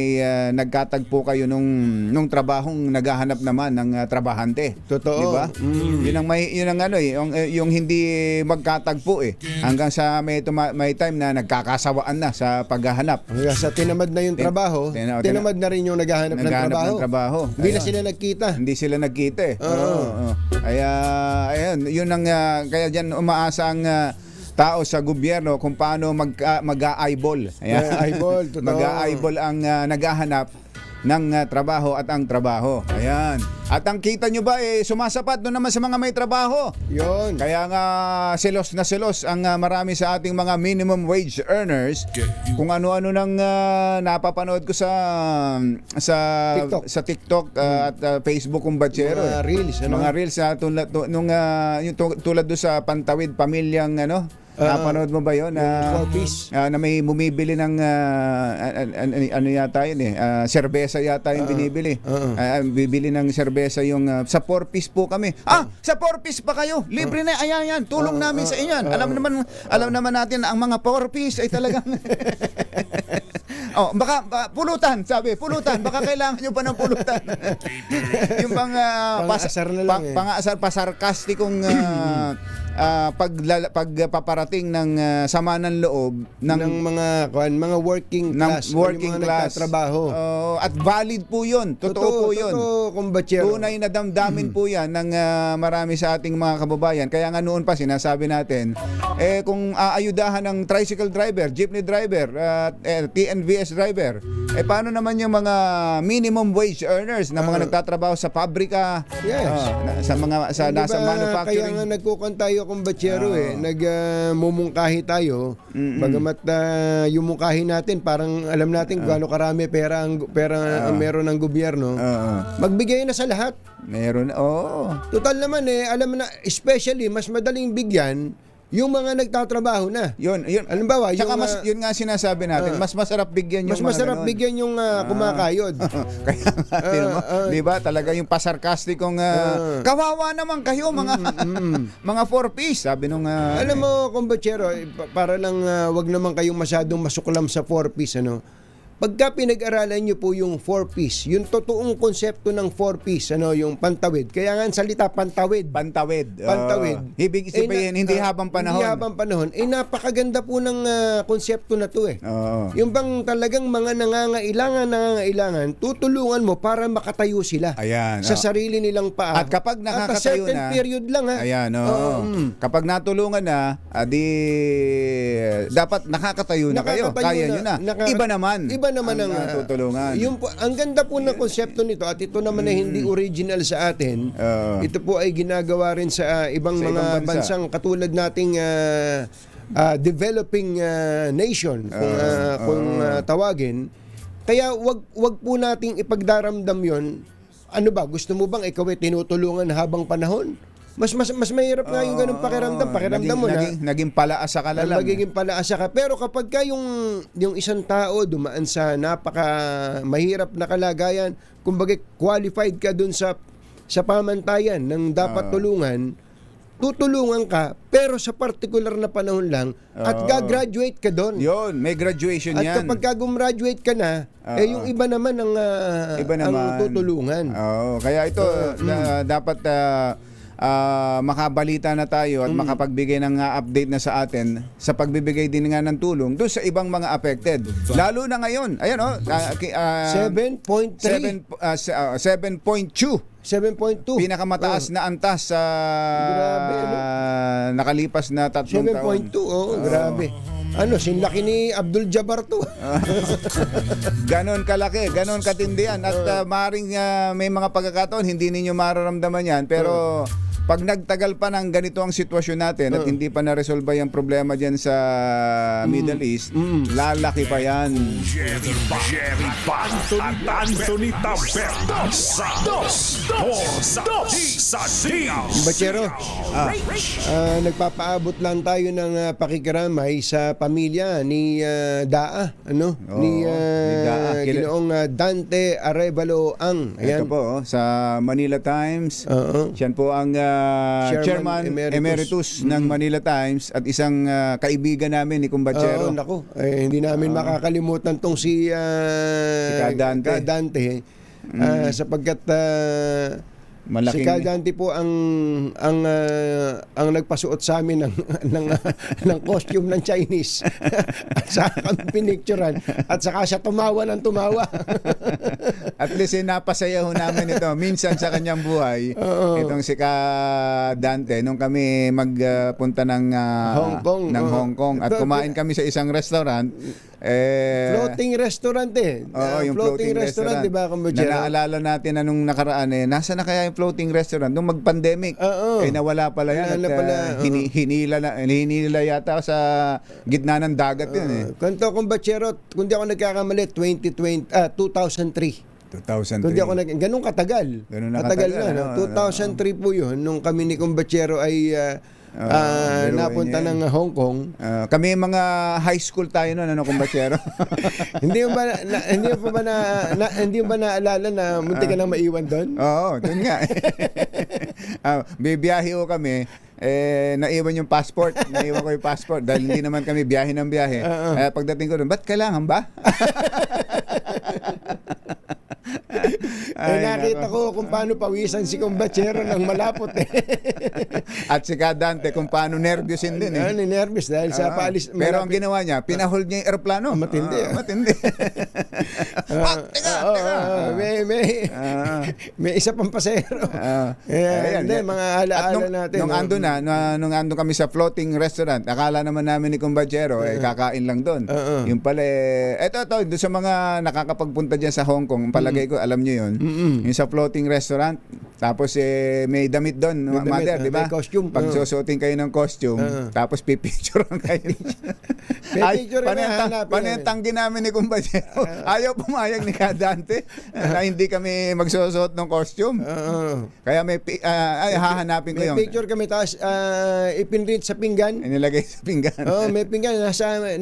nagkatagpo kayo nung trabahong naghahanap naman ng trabahante. Totoo. Di ba? Yun ang ano yung hindi magkatagpo hanggang sa may time na nagkakasawaan na sa paghahanap. Hanggang sa tinamad na yung trabaho, tinamad na rin yung naghahanap ng trabaho. Hindi na Ayun. sila nagkita. Hindi sila nagkita Oo. Oo. Kaya ayun, yun ang kaya diyan umaasa ang tao sa gobyerno kung paano mag-eyeball. Eyeball, totoo. Mag-eyeball ang naghahanap ng trabaho at ang trabaho. Ayan. At ang kita nyo ba sumasapat doon naman sa mga may trabaho. Yun. Kaya nga selos na selos ang marami sa ating mga minimum wage earners kung ano-ano nang napapanood ko sa TikTok. sa TikTok at Facebook kung batsero. Mga reels, ano? Mga reels tulad doon sa Pantawid Pamilyang napanood mo ba 'yon? 4-piece. Na may bumibili ng ano yata yun serbesa yata yung binibili. Bibili ng serbesa yung sa 4-piece po kami. Sa 4-piece pa kayo. Libre na ayan. Tulong namin sa inyo. Alam naman natin na ang mga 4-piece ay talagang baka pulutan, sabi. Pulutan, baka kailangan nyo pa ng pulutan. Yung Pang-asar na lang pang-asar, pasarkastikong pagpaparating ng sama ng loob ng mga working class, working yung mga class nagtatrabaho. at valid po 'yun. Totoo po 'yun. Totoo, kumbatsero. Tunay na damdamin po 'yan ng marami sa ating mga kababayan. Kaya nga noon pa sinasabi natin kung aayudahan ng tricycle driver, jeepney driver, TNVS driver, paano naman yung mga minimum wage earners na mga nagtatrabaho sa pabrika, Yes. sa mga Di nasa ba, manufacturing. Kaya nga nagkukan tayo kung batsero nagmumungkahi tayo. Bagamat yung mungkahi natin, parang alam natin gaano karami pera ang meron ng gobyerno. Magbigay na sa lahat. Meron, Total naman alam mo na, especially mas madaling bigyan yung mga nagtatrabaho na. Yun. Halimbawa, Tsaka yun nga sinasabi natin, mas masarap bigyan yung mas mga masarap ganun. bigyan yung kumakayod. Kaya nga, tingnan mo, di ba? Talaga yung pasarkastikong kawawa naman kayo mga 4-piece, sabi nung Alam mo, kumbatsero, para lang wag naman kayong masyadong masuklam sa 4-piece, Pagka pinag-aralan nyo po yung 4-piece, yung totoong konsepto ng 4-piece, yung pantawid. Kaya nga ang salita, pantawid. Pantawid. Ibig sabihin, hindi habang panahon. Hindi habang panahon. Napakaganda po ng konsepto na to Yung bang talagang mga nangangailangan, tutulungan mo para makatayo sila. Ayan. Sa sarili nilang paa. At kapag nakakatayo At a certain na, period lang Ayan, kapag natulungan na, dapat nakakatayo na kayo. Kaya nyo na. Iba naman ang tutulungan. Ang ganda po ng konsepto nito, at ito naman ay hindi original sa atin. Ito po ay ginagawa rin sa ibang Sa mga ibang bansa. bansang katulad nating developing nation kung tawagin. Kaya wag po nating ipagdaramdam 'yon. Ano ba, gusto mo bang ikaw ay tinutulungan habang panahon? Mas mahirap nga yung ganung pakiramdam mo naging palaasa ka na lang. magiging palaasa ka. Pero kapag ka yung isang tao dumaan sa napaka mahirap na kalagayan, kumbaga qualified ka dun sa pamantayan ng dapat tulungan, tutulungan ka, pero sa particular na panahon lang, at gagraduate ka doon. Yun, may graduation At yan. kapag ka gumraduate ka na, yung iba naman ang tutulungan. Kaya ito, dapat makabalita na tayo at makapagbigay ng update na sa atin sa pagbibigay din nga ng tulong doon sa ibang mga affected. Lalo na ngayon. Ayan 7.3. 7.2. 7.2. Pinakamataas na antas sa Grabe, nakalipas na 3 taon. 7.2, grabe. Sinlaki ni Abdul Jabbar to. Ganon kalaki, ganon katindihan. At maaaring may mga pagkakataon hindi ninyo mararamdaman yan. Pero pag nagtagal pa ng ganito ang sitwasyon natin at hindi pa na-resolve yung problema dyan sa Middle East, lalaki pa yan. Jerry Ba at Anthony Taberna sa Dos por sa Bachero, nagpapaabot lang tayo ng pakikiramay sa pamilya ni Daa, ano? Oo, ni ni Daa. Ginoong Dante Arevalo Ang. Ito po, sa Manila Times. Siyan po ang Chairman Emeritus ng Manila Times at isang kaibigan namin ni Kumbachero. Nako, hindi namin makakalimutan tong si Dante. Dante sapagkat si Malaking Dante po ang nagpasuot sa amin ng costume ng Chinese at saka kami pinicturean at saka siya tumawa ng tumawa. At least napasaya ho namin ito minsan sa kanyang buhay. Itong si Dante nung kami magpunta ng Hong Kong at kumain kami sa isang restaurant. Floating restaurant Oo, yung floating restaurant. di ba, Kumbachero? Na naalala natin na nung nakaraan nasa na kaya yung floating restaurant nung mag-pandemic. Nawala pala yan. Wala At, pala, hinila yata sa gitna ng dagat yun Kanto, Kumbachero, kung di ako nagkakamali, 2003. 2003. Kung di ako ganun katagal. Ganun na katagal katagal, na. No? 2003 po yun, nung kami ni Kumbachero ay napunta ng Hong Kong. Kami mga high school tayo noon, Kumbachero. hindi mo ba naalala na munti ka nang maiwan doon? Oo, dun nga. Bibiyahe ho kami. Naiwan yung passport. Naiwan ko yung passport dahil hindi naman kami biyahe ng biyahe. Pagdating ko doon, ba't kailangan ba? Nakita ko kung paano pawisan si Kumbachero ng malapot At si Dante kung paano nervyusin din nervous dahil sa paalis. Pero ang ginawa niya, pinahold niya yung aeroplano. Matindi. Matindi. Teka. May isa pang pasero. Hindi, mga alaala natin. Nung andun kami sa floating restaurant, akala naman namin ni Kumbachero, kakain lang doon. Yung pala, doon sa mga nakakapagpunta dyan sa Hong Kong, palagay ko, alam nyo yun. Yung sa floating restaurant, tapos may damit doon, mother, di ba? May costume. Pag susuotin kayo ng costume, tapos pipicturean kayo. Panentanggi namin ni Kumbachero. Ayaw pumayag ni Dante na hindi kami magsusuot ng costume. Kaya hahanapin ko yung may picture kami, tapos ipinrint sa pinggan. inilagay sa pinggan. May pinggan.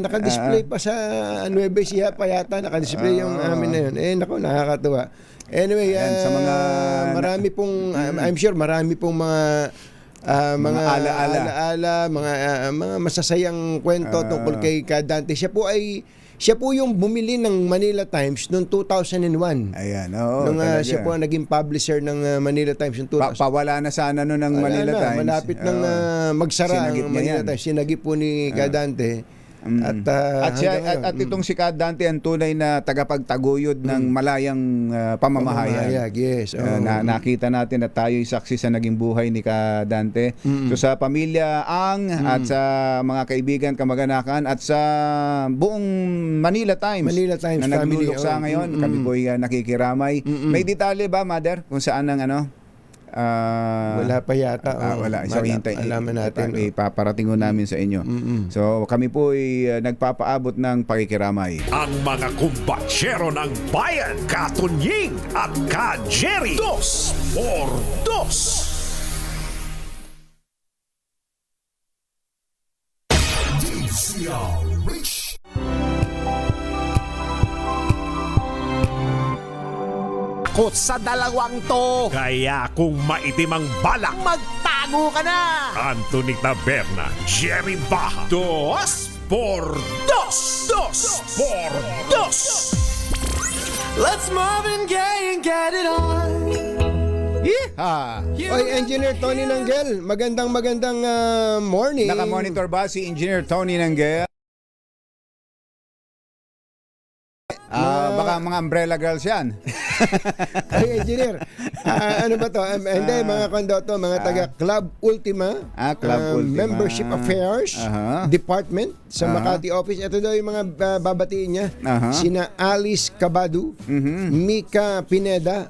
Naka-display pa sa Nueva Ecija pa yata. Naka-display yung amin na yun. Naku, nakakatuwa. Anyway, Ayan, sa mga marami pong, I'm sure marami pong mga alaala, mga masasayang kwento tungkol kay Dante. Siya po yung bumili ng Manila Times noong 2001. Ayan, oo. Nung talaga. siya po ang naging publisher ng Manila Times noong 2000. Pawala na sana nun ng Manila Times. Malapit nang magsara Sinagip ang niya Manila yan. Times. Sinagip po ni Dante. At itong si Dante ang tunay na tagapagtaguyod ng malayang pamamahayag. Yes. Nakita natin at tayo'y saksi sa naging buhay ni Dante. So sa pamilya Ang at sa mga kaibigan, kamag-anakan at sa buong Manila Times na family, nagluluksa ngayon, kami po'y nakikiramay. May detalye ba, Mother, kung saan ang wala pa yata. Wala. So, alaman natin. Ipaparating namin sa inyo. So, kami po ay nagpapaabot ng pakikiramay. ang mga kumbatsero ng bayan, Katunying at Ka-Jerry. Dos por dos. Takot sa dalawang to. Kaya kung maitim ang balak, Magtago ka na. Anthony Taberna, Jerry Baja. Dos por dos. Dos por dos. Let's Marvin Gaye and get it on. Oy, Engineer Tony Nanggel, magandang morning. Naka-monitor ba si Engineer Tony Nanggel? Baka mga umbrella girls yan. Ay, Engineer, ano ba to? Hindi, mga kondo to, mga taga Club Ultima, Club Ultima. Membership Affairs Department sa Makati office. Ito daw yung mga babatiin niya. Sina Alice Cabadu, Mika Pineda,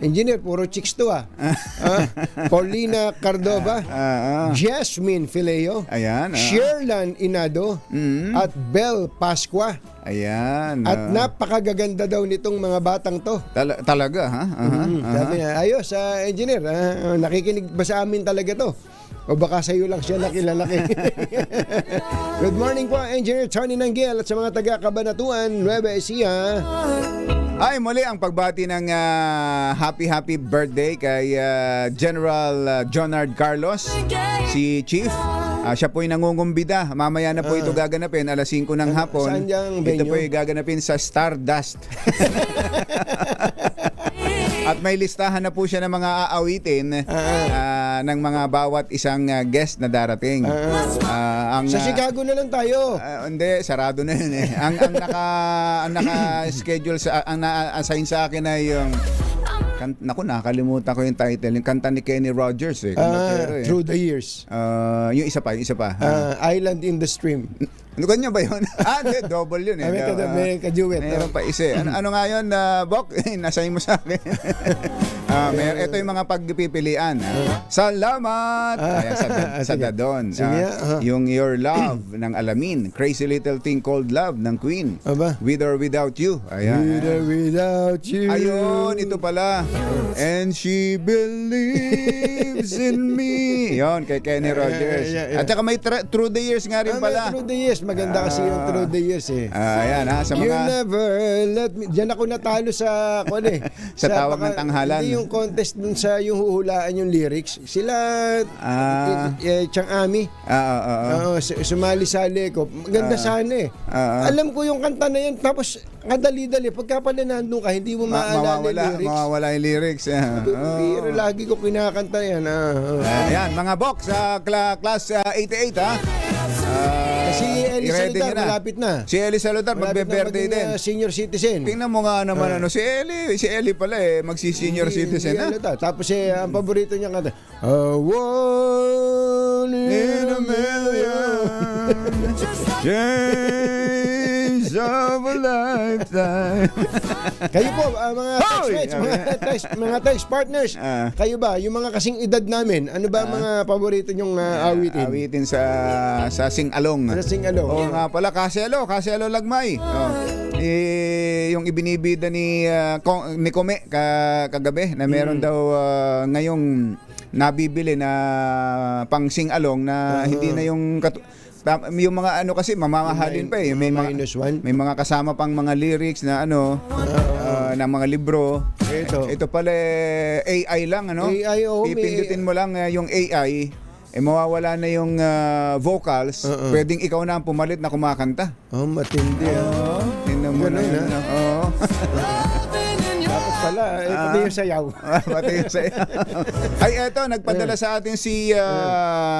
Engineer, puro chicks to Paulina Cardova, Jasmine Fileo, Ayan. Sherlan Inado, at Bel Pasqua. Ayan. At napakagaganda daw nitong mga batang to. Talaga, ha? Sabi niya, ayos, engineer, nakikinig ba sa amin talaga to? O baka sa iyo lang siya nakilalaki. Good morning po, Engineer Tony Nanggel at sa mga taga-Kabanatuan, Nueva Ecija. Ay, muli ang pagbati ng happy birthday kay General Jonard Carlos, si Chief. Siya po'y nangungumbida. Mamaya na po ito gaganapin, alas 5 ng hapon. Saan diyang Ito venue? po'y gaganapin sa Stardust. At may listahan na po siya ng mga aawitin ng mga bawat isang guest na darating. Sa Chicago na lang tayo. Hindi, sarado na yun eh. ang naka-schedule ang na-assign sa akin ay yung nakalimutan ko yung title, yung kanta ni Kenny Rogers eh. Through the Years. Yung isa pa. Island in the Stream. Ano kanya ba yun? Hindi, double yun eh. May ka-duet. Meron pa isa eh. Ano nga yun, Bok? Nasay mo sa akin. Ito yung mga pagpipilian. Salamat! Ayan, sa Dadon. Yung Your Love ng Alamin. Crazy Little Thing Called Love ng Queen. Aba? With or Without You. Ayan. With or without you. Ayun, ito pala. And she believes in me. Yon, kay Kenny Rogers. Yeah. At saka may Through the Years nga rin pala. Through the Years. Maganda kasi yung Through the Years eh. Ayan ha, sa You mga never let me. Diyan ako natalo sa Sa tawag ng tanghalan. Hindi yung contest dun sa yung huhulaan yung lyrics. Sila Chang Ami. Sumali-sali ko. Maganda sana eh. Alam ko yung kanta na yun. Tapos kadali-dali. Pagka pala nandun ka, hindi mo maalala yung lyrics. mawawala yung lyrics. Pero lagi ko kinakanta yan. Ayan, mga Bok sa class 88 ha. Si Eli i-ready Saludar, nyo na. malapit na. Si Eli Saludar, magbe-birthday din. Senior citizen. Tingnan mo nga naman si Eli pala magsi-senior citizen ha. Tapos ang paborito niya kanta, one in a million change of a lifetime. Kayo po, mga textmates, mga text partners, kayo ba, yung mga kasing edad namin, ano ba mga paborito nyong awitin? Awitin sa sing-along. Sa sing-along. Oo nga pala, Kaselo Lagmay. Yung ibinibida ni Kome kagabi na meron daw ngayong nabibili na pang sing-along na hindi na yung mga ano kasi mamamahalin pa eh. May mga kasama pang mga lyrics na na mga libro. Ito pala AI lang AI, pipindutin mo lang yung AI, mawawala na yung vocals. Pwedeng ikaw na ang pumalit na kumakanta. Matindi. Tingnan mo na yun. Dapat pala, pati yung sayaw. Pati yung sayaw. Ay, eto, nagpadala sa atin si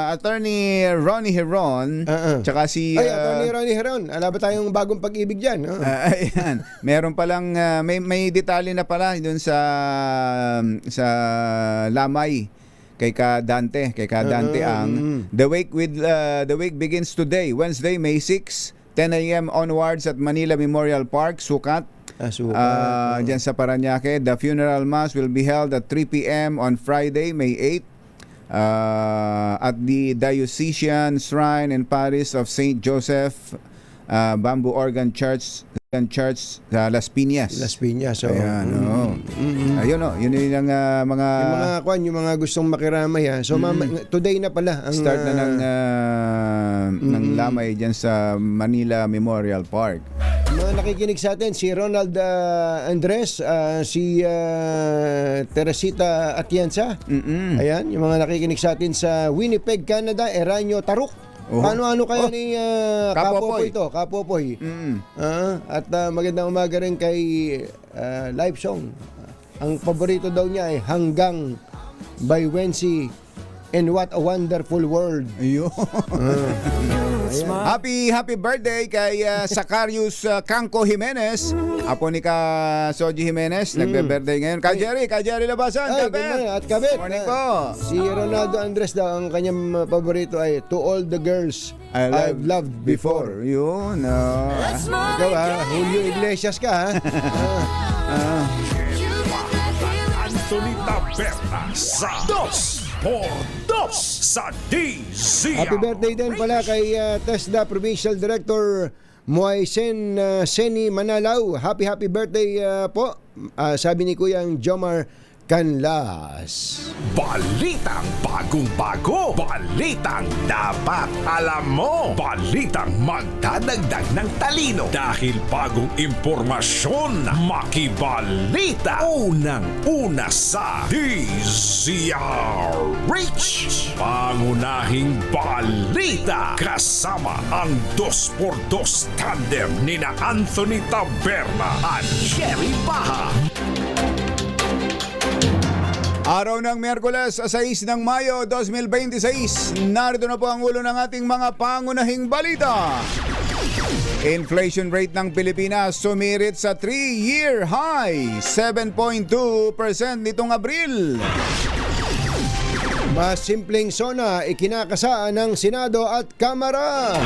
Attorney Ronnie Heron. Tsaka si... Attorney Ronnie Heron. Ala ba tayong bagong pag-ibig dyan? Ayan. Meron palang... may detalye na pala dun sa Lamay. Kay Dante ang the wake begins today, Wednesday, May 6, 10 a.m. onwards at Manila Memorial Park, Sukat. Diyan sa Parañaque. The funeral mass will be held at 3 p.m. on Friday, May 8 at the Diocesan Shrine and Parish of St. Joseph Bamboo Organ Church sa Las Piñas. Ayan, Ayun yun yung mga yung mga gustong makiramay So today na pala ang start na ng lamay diyan sa Manila Memorial Park. Mga nakikinig sa atin si Ronald Andres, si Teresita Atienza. Ayan, yung mga nakikinig sa atin sa Winnipeg, Canada, Eranio Taruk. Ano kaya ni Kapopoy. At magandang umaga rin kay Live Song. Ang paborito daw niya ay Hanggang by Wency and What a Wonderful World. Happy birthday kay Sacarius Canco Jimenez, apo ni Soji Jimenez. Nagbe-birthday ngayon. Jerry Labasan. At kabit. Morning po. Si Ronaldo Andres daw, ang kanyang paborito ay To All the Girls I've Loved Before. Yun. Ikaw Julio Iglesias ka Anthony Taberna sa 2x2 sa DZRH. Happy birthday din pala kay TESDA Provincial Director Moisen Seni Manalaw. Happy birthday po. Sabi ni Kuyang Jomar Canlas. Balitang bagong-bago. Balitang dapat alam mo. Balitang magdadagdag ng talino. Dahil bagong impormasyon, makibalita. Unang-una sa DZRH. Pangunahing balita. Kasama ang 2x2 tandem nina Anthony Taberna at Jerry Baha. Araw ng Miyerkules, 6 ng Mayo 2026. Narito na po ang ulo ng ating mga pangunahing balita. Inflation rate ng Pilipinas sumirit sa 3-year high, 7.2% nitong Abril. Mas simpleng SONA ikinakasaan ng Senado at Kamara.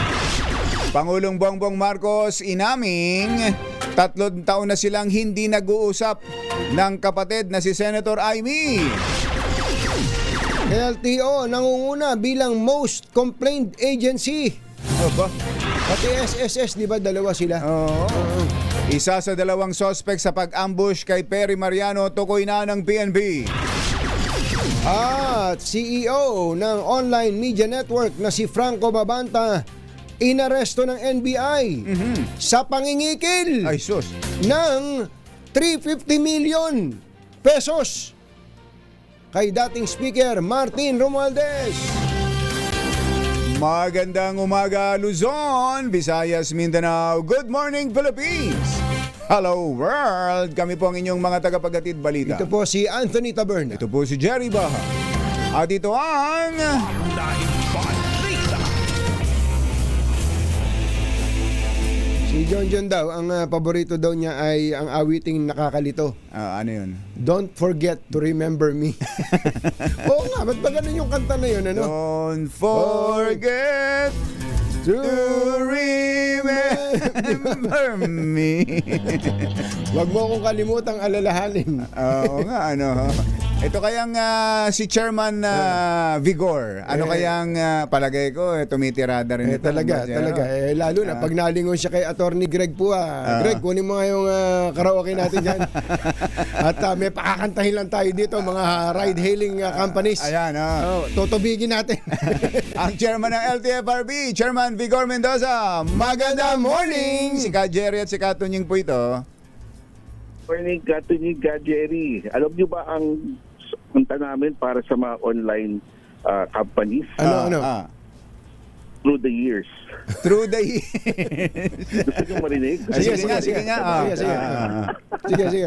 Pangulong Bongbong Marcos inaming 3 taon na silang hindi nag-uusap ng kapatid na si Senator Amy. LTO nangunguna bilang most complained agency. Aba? Pati SSS, di ba dalawa sila? Oo. Isa sa 2 suspect sa pag-ambush kay Perry Mariano tukoy na ng PNP. At CEO ng online media network na si Franco Babanta inaresto ng NBI sa pangingikil Ay sus. ng 350 million pesos kay dating Speaker Martin Romualdez. Magandang umaga Luzon, Visayas, Mindanao. Good morning Philippines. Hello world. Kami po ang inyong mga tagapaghatid balita. Ito po si Anthony Taberna. Ito po si Jerry Baha. At ito ang Pangunahing balita. Si John daw, ang paborito daw niya ay ang awiting nakakalito. ano yun? Don't forget to remember me. Oo nga, ba't ba ganun yung kanta na yun? Ano? Don't forget to remember me. Huwag mo akong kalimutang alalahanin. Oo nga, ano. Ito kayang si Chairman Vigor. Ano kayang palagay ko, tumitirada rin ito. Talaga. Lalo na pag nalingon siya kay Attorney Greg po. Greg, kunin mo nga yung karaoke natin dyan. At may pakakantahin lang tayo dito, mga ride-hailing companies. Ayan, Tutubigin natin. ang Chairman ng LTFRB, Chairman Vigor Mendoza. Magandang morning! Si Ka Jerry at si Ka Tunying po ito. Morning, Katunyig, Jerry. Alam niyo ba ang punta namin para sa mga online companies Ano? through the years? Through the years. Gusto niyo marinig? Sige nga. Sige.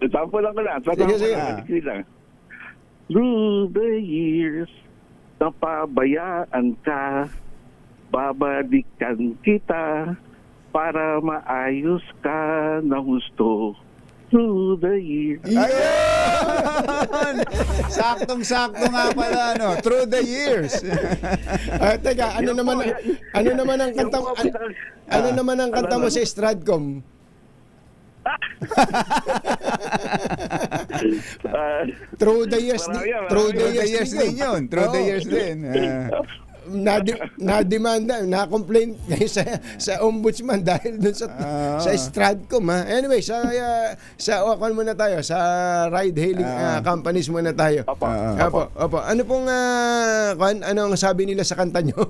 Sample lang ko lang. Sige. Lang. Through the years, napabayaan ka, babalikan kita, para maayos ka na gusto through the years. Ayun! Saktong-sakto nga pala, no? Through the years. Teka, ano naman ang kanta mo sa Stradcom? Through the years din yun. Through the years din. Na-demanda, na-complain kayo sa ombudsman dahil dun sa Stradcom. Anyway, sa muna tayo, sa ride-hailing companies muna tayo. Opo. Ano pong, anong sabi nila sa kanta nyo?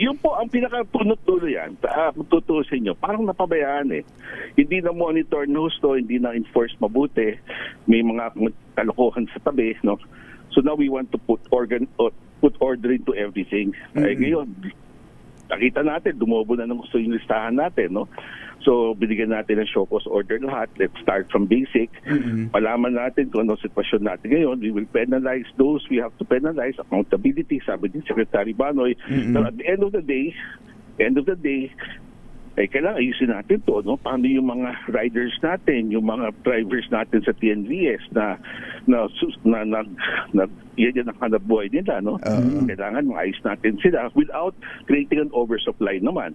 Yun po ang pinaka-punot dulo yan. Kung tutusin nyo, parang napabayaan eh. Hindi na monitor na gusto, hindi na enforce mabuti. May mga kalokohan sa tabi, no? So now we want to put order into everything. Ay ngayon, nakita natin, dumobo na ng gusto yung listahan natin, no? So binigyan natin ng show cause order lahat. Let's start from basic. Palaman natin kung ano sitwasyon natin ngayon. We will penalize those we have to penalize. Accountability, sabi ni Secretary Banoy. So at the end of the day, kailangan ayusin natin to, no? Paano yung mga riders natin, yung mga drivers natin sa TNVS na yan ang hanap buhay nila, no? Kailangan maayos natin sila without creating an oversupply naman.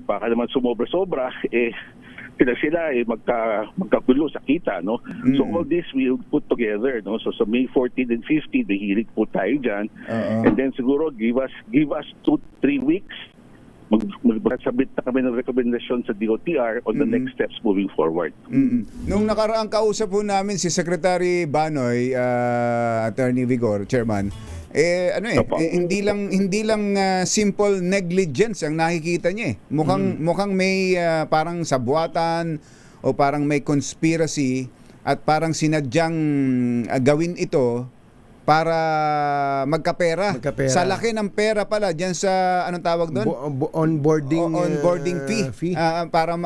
Baka naman sumobra-sobra, sila magkagulo sa kita, no? So all this we put together, no? So May 14 and 15 the hearing po tayo diyan. And then siguro give us 2-3 weeks magsabit na kami ng rekomendasyon sa DOTR on the next steps moving forward. Nung nakaraang kausap po namin si Secretary Banoy, Attorney Vigor, Chairman, Opo. hindi lang simple negligence ang nakikita niya eh. Mukhang may parang sabwatan o parang may conspiracy at parang sinadyang gawin ito para magkapera. Sa laki ng pera pala diyan sa anong tawag doon? Onboarding fee. Para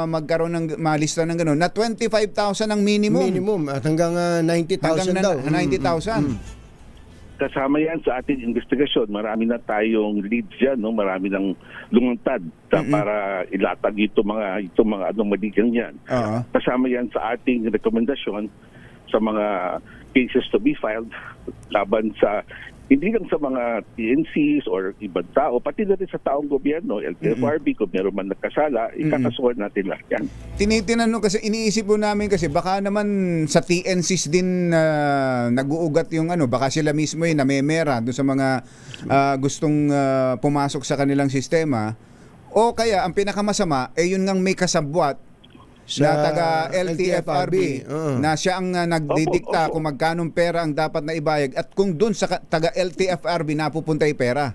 magkaroon ng malista ng gano'n na 25,000 ang minimum at hanggang 90,000 daw. 90,000. Kasama yan sa ating investigasyon. Marami na tayong leads dyan, no? Marami nang lumantad para ilatag itong mga anomalyang yan. Kasama yan sa ating rekomendasyon sa mga cases to be filed laban sa hindi lang sa mga TNCs or ibang tao, pati na rin sa taong gobyerno, LTFRB, kung meron man nagkasala, ikakasuhan natin lahat yan. Tinitinanong kasi, iniisip po namin kasi baka naman sa TNCs din nag-uugat yung baka sila mismo yung namemera doon sa mga gustong pumasok sa kanilang sistema, o kaya ang pinakamasama yun ngang may kasabwat na taga LTFRB na siya ang nagdidikta kung magkanong pera ang dapat na ibayad at kung dun sa taga LTFRB napupunta yung pera.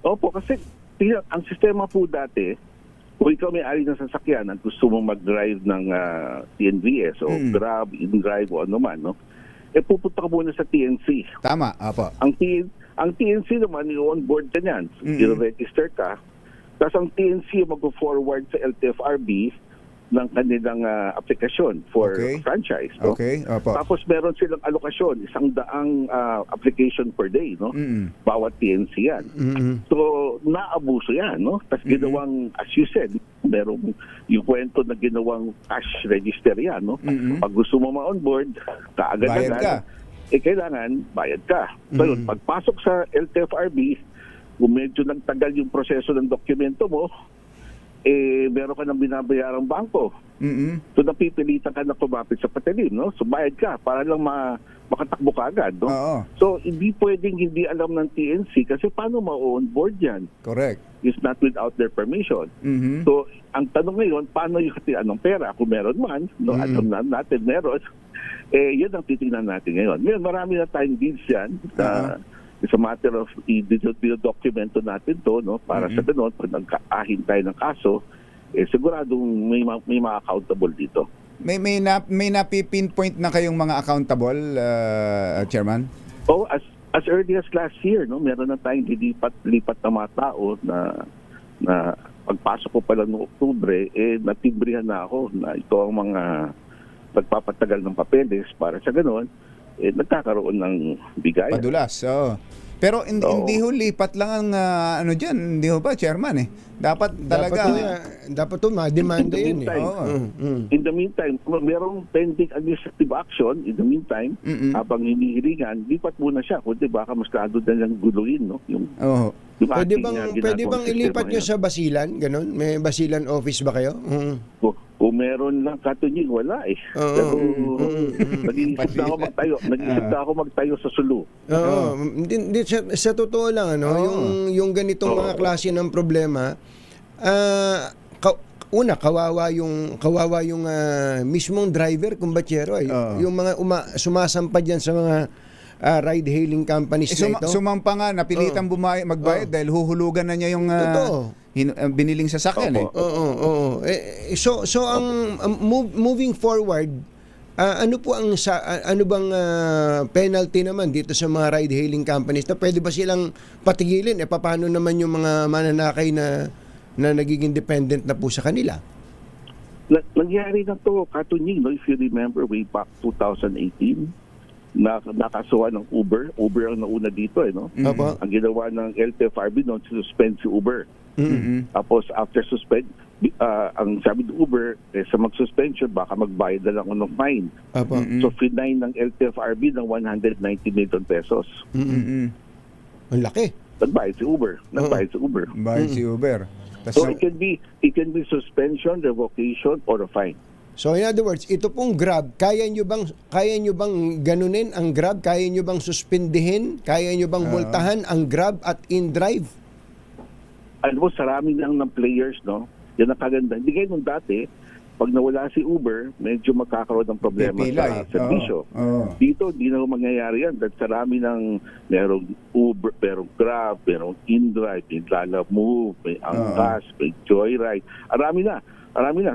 Opo, kasi ang sistema po dati, kung ikaw may-ari ng sasakyan at gusto mong mag-drive ng TNVS o Grab, InDrive o ano man, no? Pupunta ka muna sa TNC. Tama, apo. Ang TNC naman, i-onboard ka niyan. I-register ka. Tapos ang TNC mag-forward sa LTFRB ng kanilang aplikasyon for franchise. No? Okay, opo. Tapos meron silang alokasyon, 100 application per day, no? Bawat TNC yan. So, naabuso yan, no? Tapos ginawang, as you said, merong yung kwento na ginawang cash register yan, no? Pag gusto mo ma-onboard, Bayad ka. Kailangan bayad ka. So, yun, pagpasok sa LTFRB, kung medyo nagtagal yung proseso ng dokumento mo, meron ka ng binabayarang bangko. So napipilitan ka na kumapit sa patalim, no? So bayad ka para lang makatakbo ka agad, no? So hindi pwedeng hindi alam ng TNC kasi paano ma-onboard yan? Correct. It's not without their permission. So ang tanong ngayon, paano yung hatian ng pera? Kung meron man, no, alam na natin meron, yan ang titingnan natin ngayon. Ngayon, marami na tayong deals yan. It's a matter of i-dokumento natin to, no, para sa ganun, pag nagkaahin tayo ng kaso, siguradong may mga accountable dito. May napipinpoint na kayong mga accountable, Chairman? Oh, as early as last year, no, meron na tayong lipat na mga tao na pagpasok ko pa lang noong Oktubre, natibrihan na ako na ito ang mga nagpapatagal ng papeles para sa ganun, nagkakaroon ng bigay. Padulas, Pero hindi ho lipat lang ang dyan, hindi ho ba, Chairman Dapat talaga. Dapat ma-demanda yun In the meantime, merong pending administrative action. In the meantime, habang hinihiringan, lipat muna siya. Kundi baka mas kado na lang guluhin, no? Yung pwede bang ilipat nyo sa Basilan? Ganon? May Basilan office ba kayo? Kung meron lang katunying, wala Pero nag-iisip na ako magtayo sa Sulu. Sa totoo lang, yung ganitong mga klase ng problema, kawawa yung mismong driver, kumbatsero. Yung mga sumasampad yan sa mga ride-hailing companies na ito. Sumampa nga, napilitan magbayad dahil huhulugan na niya yung biniling sasakyan. So ang moving forward, ano bang penalty naman dito sa mga ride-hailing companies? Na pwede ba silang patigilin? Paano naman yung mga mananakay na nagiging dependent na po sa kanila? Nangyari na to, Katunying, no? If you remember, way back 2018, nakasuhan ng Uber. Uber ang nauna dito, no? Ang ginawa ng LTFRB noon, suspend si Uber. Tapos after suspend, ang sabi ng Uber, sa mag-suspension, baka magbayad na lang ako ng fine. So finine ng LTFRB ng 190 million pesos. Ang laki. Nagbayad si Uber. Bayad si Uber. Tas So na- it can be suspension, revocation, or a fine. So in other words, ito pong Grab, kaya nyo bang ganunin ang Grab? Kaya nyo bang suspindihin? Kaya nyo bang multahan ang Grab at InDrive? Alam mo, sarami lang ng players, no? Yan ang kaganda. Hindi kayo nung dati, pag nawala si Uber, medyo magkakaroon ng problema Pipila, sa serbisyo. Oo. Dito, di na mangyayari yan. Dahil sarami ng merong Uber, merong Grab, merong InDrive, may Lala Move, may Angkas, may Joyride. Arami na.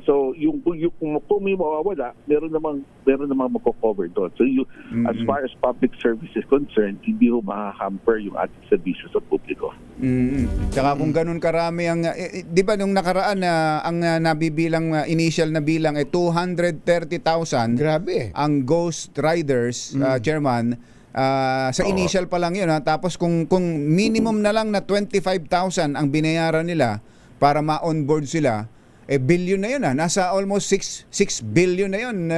So, yung kung may mawawala, meron namang mako-cover doon. So, as far as public service is concerned, hindi ho makahamper yung ating serbisyo sa publiko. Tsaka kung ganun karami ang di ba nung nakaraan na ang nabibilang initial na bilang ay 230,000 Grabe. ang ghost riders, Chairman, sa initial pa lang 'yun ha. Tapos kung minimum na lang na 25,000 ang binayaran nila para ma-onboard sila, billion na 'yun ha. Nasa almost 6 billion na 'yun.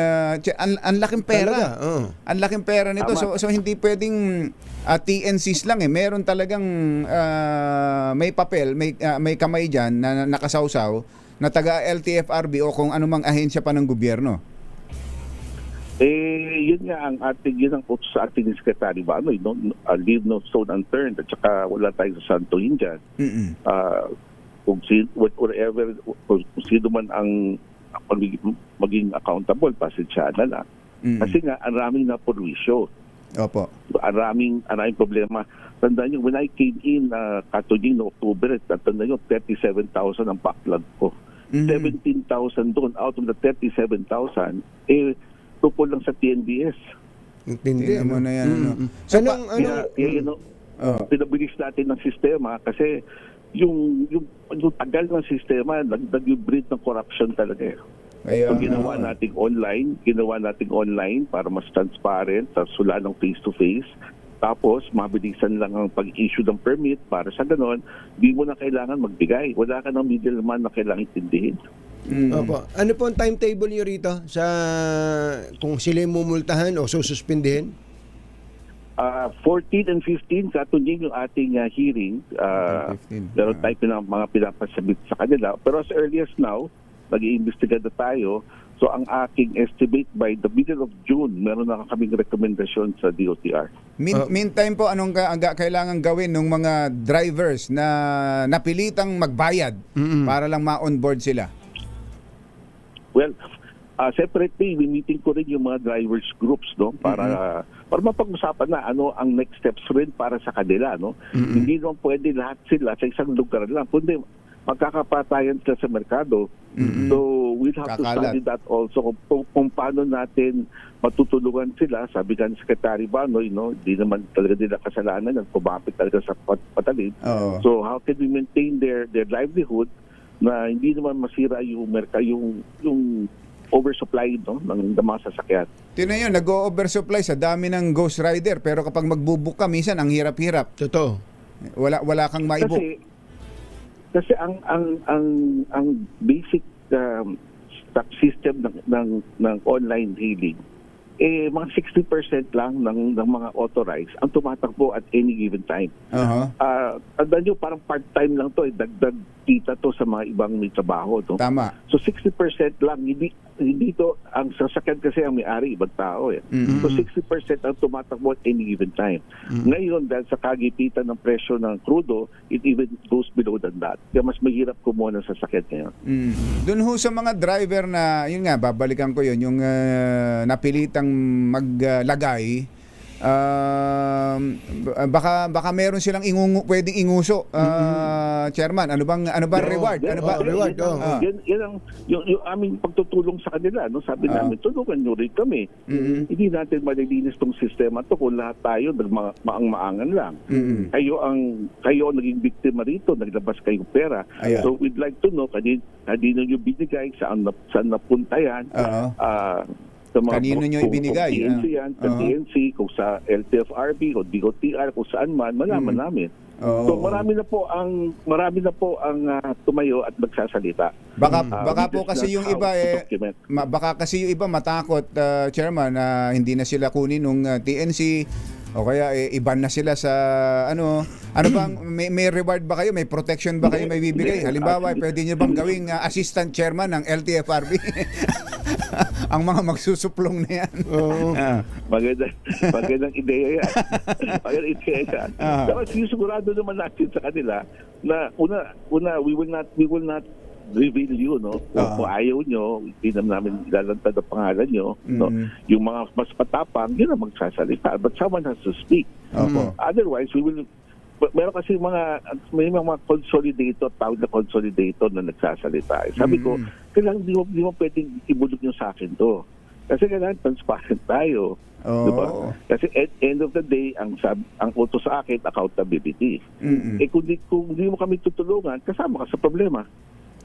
Ang laking pera. Talaga, oo. Ang laking pera nito. So hindi pwedeng TNCs lang eh. Meron talagang may papel, may kamay diyan na nakasawsaw na taga LTFRB o kung anumang ahensya pa ng gobyerno. Yun nga ang yun ang utos sa ating Secretary Banoy, no? Leave no stone unturned, at saka wala tayong sasantuhin dyan. Kung sino man ang maging accountable, pasensya na lang. Kasi nga, ang raming na porwisyo. Opo. Ang raming problema. Tandaan nyo, when I came in katunying no October, tandaan nyo, 37,000 ang backlog ko. 17,000 doon out of the 37,000, tupol lang sa TNBS. Intindi. Tingnan mo na yan. Ano. Pinabilis natin ng sistema kasi yung tagal ng sistema, nag-breed ng corruption talaga. Kaya, So, ginawa nating online para mas transparent, sula ng face-to-face. Tapos, mabilisan lang ang pag-issue ng permit para sa ganon, di mo na kailangan magbigay. Wala ka ng middleman na kailangan intindihin. Opo. Ano po ang timetable nyo rito sa kung sila yung mumultahan o sususpindihin? 14 and 15, katunying yung ating hearing. 15. Pero tayo mga pinapasabit sa kanila. Pero as early as now, nag-iimbestiga na tayo. So ang aking estimate by the middle of June, meron na kaming rekomendasyon sa DOTR. Meantime po, anong kailangan gawin ng mga drivers na napilitang magbayad para lang ma-onboard sila? Well, separately, meeting ko rin yung mga drivers groups, no, para mapag-usapan na ano ang next steps rin para sa kanila, no. Hindi naman pwede lahat sila sa isang lugar lang, kundi magkakapatayan sila sa merkado. So we'll have to study that also kung paano natin matutulungan sila. Sabi ka ni Secretary Banoy, no, di naman talaga nila kasalanan yan, kumapit talaga sa patalim. So how can we maintain their livelihood na hindi naman masira yung yung oversupply, no, ng mga sasakyan. Tingnan nyo, nag-oversupply sa dami ng ghost rider, pero kapag magbubook ka, minsan ang hirap-hirap. Totoo. Wala kang maibook. Kasi ang basic stock system ng online hailing, mga 60% lang ng mga authorized ang tumatakbo at any given time. Tandaan nyo, parang part-time lang to, dagdag kita to sa mga ibang may trabaho. No? Tama. So 60% lang, hindi to, ang sasakyan kasi ang may-ari, ibang tao. So 60% ang tumatakbo at any given time. Ngayon, dahil sa kagipitan ng presyo ng crudo, it even goes below than that. Kaya mas mahirap kumuha ng sasakyan ngayon. Doon ho sa mga driver na, yun nga, babalikan ko yun, yung napilitang maglagay, baka meron silang pwedeng inguso, Chairman. Ano bang reward? Reward. Yan ang yung aming pagtutulong sa kanila, no? Sabi namin, tulungan nyo rin kami. Hindi natin malilinis tong sistema to kung lahat tayo maang-maangan lang. Kayo ang naging biktima rito, naglabas kayong pera. So we'd like to know kanino nyo binigay, saan napunta yan. Kanino nyo ibinigay? Kung TNC yan, sa TNC, kung sa LTFRB o DOTR, kung saan man, malaman namin. So marami na po ang tumayo at magsasalita. Baka po kasi yung iba baka kasi yung iba matakot, Chairman, na hindi na sila kunin nung TNC O kaya iban na sila sa ano bang may reward ba kayo? May protection ba kayo may bibigay? Halimbawa, pwede niyo bang gawing assistant chairman ng LTFRB? Ang mga magsusuplong na yan. Magandang ideya yan. Magandang ideya yan. Pero sigurado naman natin sa kanila na una we will not reveal you, no? Kung ayaw nyo, hindi namin ilalantad ang pangalan nyo, no? Yung mga mas patapang, yun ang magsasalita. But someone has to speak. Otherwise, meron kasi may mga consolidator, tawag na consolidator na nagsasalita. Sabi ko, kailangan di mo pwedeng ibulog nyo sa akin to. Kasi kailangan transparent tayo. Diba? Kasi at end of the day, ang utos sa akin, accountability. Kung di mo kami tutulungan, kasama ka sa problema.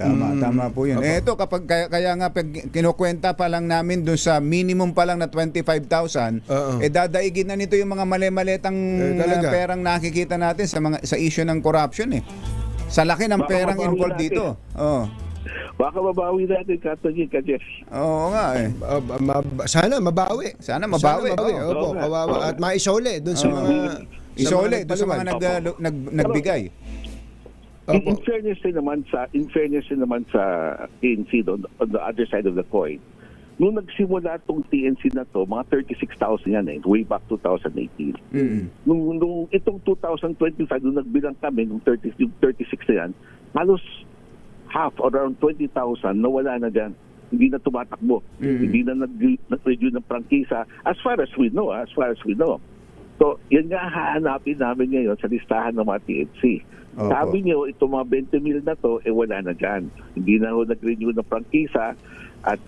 Tama po yun. Ito, kapag kaya nga kinukwenta pa lang namin dun sa minimum pa lang na 25,000, dadaigin na nito yung mga mali-malitang perang nakikita natin sa issue ng corruption eh. Sa laki ng perang involved dito. Baka mabawi natin, Jeff. Oo nga eh. Sana mabawi. Opo. Kawawa. At maisole dun sa mga... Isole doon sa mga nagbigay. In fairness din naman sa TNC on the other side of the coin, nung nagsimula itong TNC na to, mga 36,000 yan way back 2018. Nung itong 2025, nung nagbilang kami, nung 36 na yan, halos half, around 20,000, nawala na dyan. Hindi na tumatakbo. Hindi na nag-review ng prangkisa as far as we know. So, yan nga hahanapin namin ngayon sa listahan ng mga TNC. Sabi niyo, itong mga 20 mil na to, wala na dyan. Hindi na ho nag-renew ng prangkisa at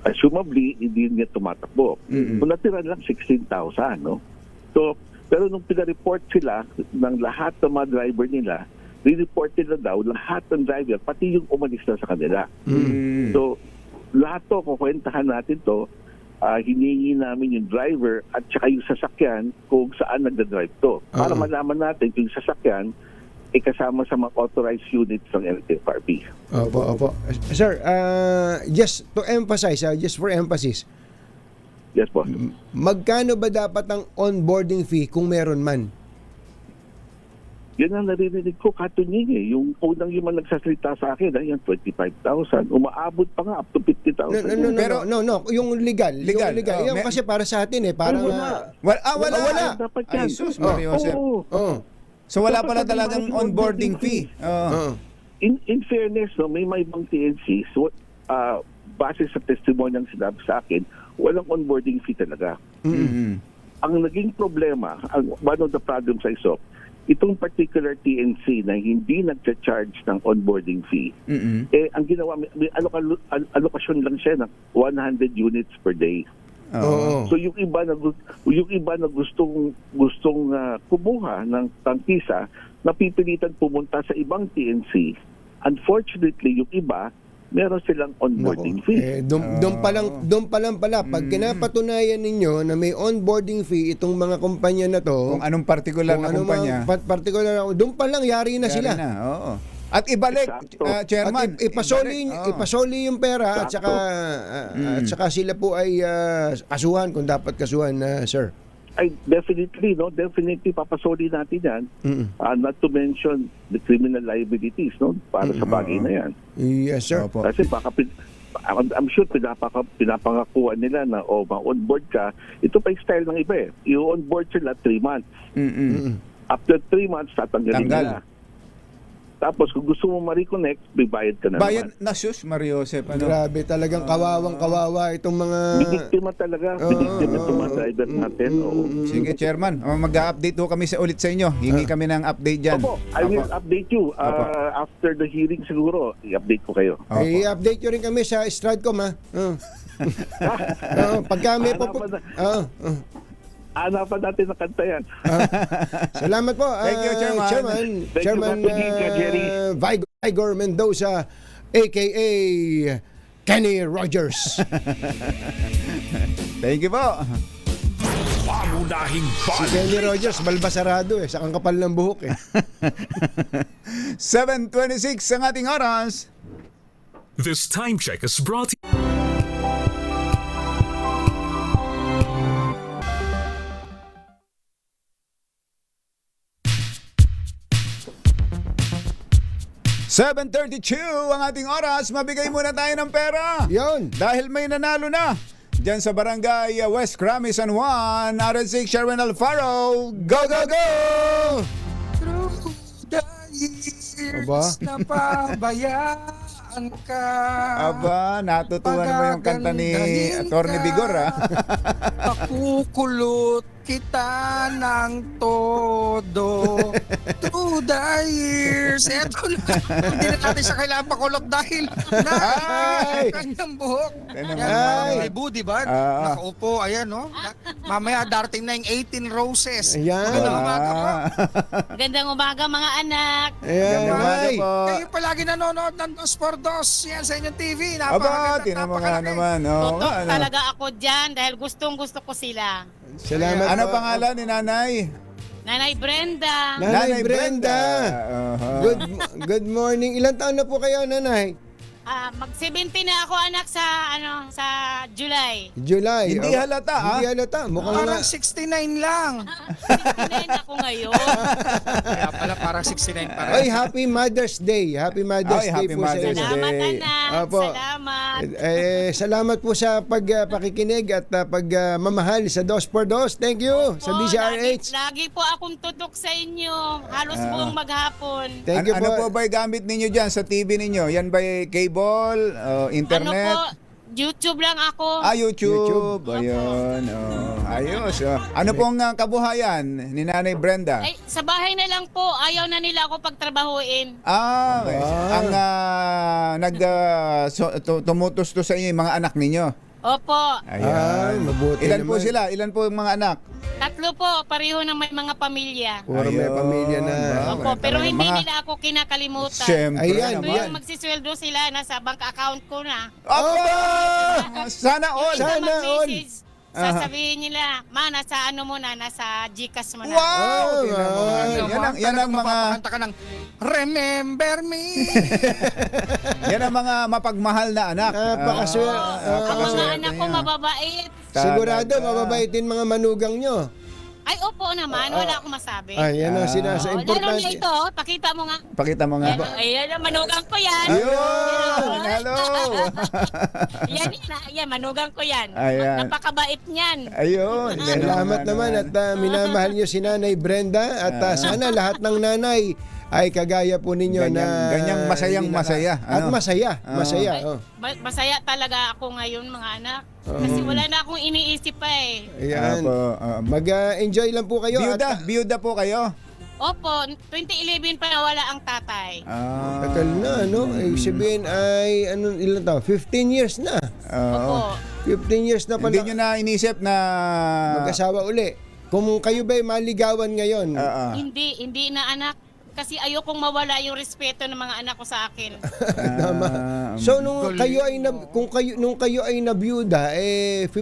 assumably, hindi niya tumatakbo. Kung natira lang 16,000, no? So, pero nung pinareport sila ng lahat ng mga driver nila, re-report nila daw lahat ng driver, pati yung umalis na sa kanila. So, lahat to, kukwentahan natin to, hiningi namin yung driver at saka yung sasakyan kung saan nagda-drive to. Para malaman natin kung yung sasakyan kasama sa mga authorized units ng LTFRB. Opo. Sir, just to emphasize, just for emphasis, Yes, boss. magkano ba dapat ang onboarding fee kung meron man? Yan ang naririnig ko, katunying eh. Yung unang yung mga nagsasalita sa akin, yan 25,000. Umaabot pa nga up to 50,000. No. Yung legal. Legal. Yung kasi para sa atin parang... Wala. Dapat yan. Jesus, Mario Joseph. So wala pala talagang onboarding fee. In fairness, no, may ibang TNC, so, base sa testimonyang sinabi sa akin, walang onboarding fee talaga. Ang naging problema, one of the problems I saw, itong particular TNC na hindi nagcha-charge ng onboarding fee, ang ginawa, may alokasyon lang siya ng 100 units per day. So yung iba na gustong kumuha ng tangkisa, napipilitan pumunta sa ibang TNC. Unfortunately, yung iba meron silang onboarding fee. Doon pa lang pala pag kinapatunayan ninyo na may onboarding fee itong mga kumpanya na to, Kung anong particular na kumpanya. Doon pa lang yari na sila. Oo. At ibalik, Chairman. At ipasoli yung pera at saka sila po ay kasuhan kung dapat kasuhan, sir. Ay, definitely papasoli natin yan. Not to mention the criminal liabilities, no, para sa bagay na yan. Yes, sir. Opo. Kasi baka I'm sure pinapangakuan nila na ma-onboard ka. Ito pa yung style ng iba eh. I-onboard sila 3 months. After 3 months, tatanggalin nila. Tapos kung gusto mo ma-reconnect, may bayad ka na Bayad naman. na sus, Mario Joseph. Grabe talagang kawawang-kawawa itong mga... Biniktima talaga. Biniktima itong mga driver natin. Sige, Chairman. Mag-update ho kami ulit sa inyo. Hingi kami ng update dyan. Opo, I will update you. After the hearing siguro, i-update ko kayo. I-update nyo rin kami sa Stradcom, ha? Pagka may Hanapan natin ang kanta yan. Salamat po. Thank you, Chairman. Chairman Jerry. Vigor Mendoza, a.k.a. Kenny Rogers. Thank you po. Pangunahing Si Kenny Rogers, balbasarado sa kakapal ng buhok 7:26 ang ating oras. This time check is brought to 7:32 ang ating oras. Mabigay muna tayo ng pera. Yun. Dahil may nanalo na. Diyan sa barangay West Crami, San Juan, RN6 Sherwin Alfaro. Go, go, go! Aba. Napabayaan ka. Aba, natutuwa naman yung kanta ni Atty. Bigor, ha? Pakukulot kita ng todo through the years. Eto na. Hindi na natin siya kailangan pakulot dahil Ay! kanyang buhok. Yan Yan, naman. may bu, di ba? Ah. Nakaupo, ayan, no? Mamaya darating na yung 18 roses. Ayan. Magandang umaga po. Magandang umaga mga anak. Ayan. Ganda umaga Ay. po. Kayo palagi nanonood ng Dos por Dos. Yan sa inyong TV. Aba, Napakaganda, tinan mo nga napakalaki. naman. Oo, Tutok ano. talaga ako dyan dahil gustong gusto ko sila. Salamat Ano po. pangalan ni Nanay? Nanay Brenda. Nanay Brenda. Uh-huh. Good morning. Ilan taon na po kayo, Nanay? Mag-70 na ako anak sa sa July. July. Hindi halata, ha? Hindi halata. Mukhang Parang 69 lang. 69 ako ngayon. Kaya pala parang 69 pa rin. Ay, Happy Mother's Day. Happy Mother's Ay, Day Happy po sa Mother's inyo. Day. Salamat anak. Apo. Salamat. Salamat po sa pagpakikinig at pagmamahal sa Dos por Dos. Thank you sa Po, DZRH. Lagi po akong tutok sa inyo. Halos buong maghapon. Thank you Ano po po. ba yung gamit ninyo dyan sa TV ninyo? Yan ba yung cable, internet? Ano po? YouTube lang ako. YouTube. Ayun. Oh, ayos. Oh. Ano pong kabuhayan ni Nanay Brenda? Ay, sa bahay na lang po. Ayaw na nila ako pagtrabahuin. Okay. Ang tumutusto sa inyo yung mga anak ninyo. Opo. Ay, Ayan. mabuti Ilan po naman. sila? Ilan po yung mga anak? Tatlo po. Pareho ng may mga pamilya. Puro may Ayun. pamilya na. Opo, pero Talagang hindi mga- nila ako kinakalimutan. Siyempre Ayan, naman. Tuwing magsisweldo sila, nasa bank account ko na. Aba! Sana all! Isa Sana all. mag-message, sasabihin nila, ma, nasa ano mo na, nasa GCash mo na. Wow! Oh, Tingnan mo nga. ay. Yan ang mga Mapapakanta ka ng Remember Me. yan ang mga mapagmahal na anak. Napakaswerte. Ang mga anak ko mababait. Sigurado, Talaga. mababaitin mga manugang nyo. Ay, opo naman, wala akong masabi. Ay, yan ang sinasa Lalo na importante. ito, pakita mo nga. Pakita mo nga. Ayan, manugang ko yan. Ayun! Hello! yan, manugang ko yan. Ayan. Napakabait niyan. Ayun! Salamat naman at minamahal nyo si Nanay Brenda at sana lahat ng nanay ay kagaya po ninyo Ganyang na masayang hindi masaya. At Ano? masaya, masaya. Oh. Masaya talaga ako ngayon, mga anak. Kasi wala na akong iniisip pa eh. Ayan. Apo, Mag-enjoy lang po kayo. Biyuda po kayo? Opo, 2011 pa nawala ang tatay. Tagal na, no? Sabihin ay, ilan tao? 15 years na. Opo. 15 years na pala. Hindi nyo na inisip na... Mag-asawa uli. Kung kayo ba'y maligawan ngayon, Hindi na anak. Kasi ayokong mawala yung respeto ng mga anak ko sa akin. tama. So nung kayo ay nung kayo ay nabiyuda, 54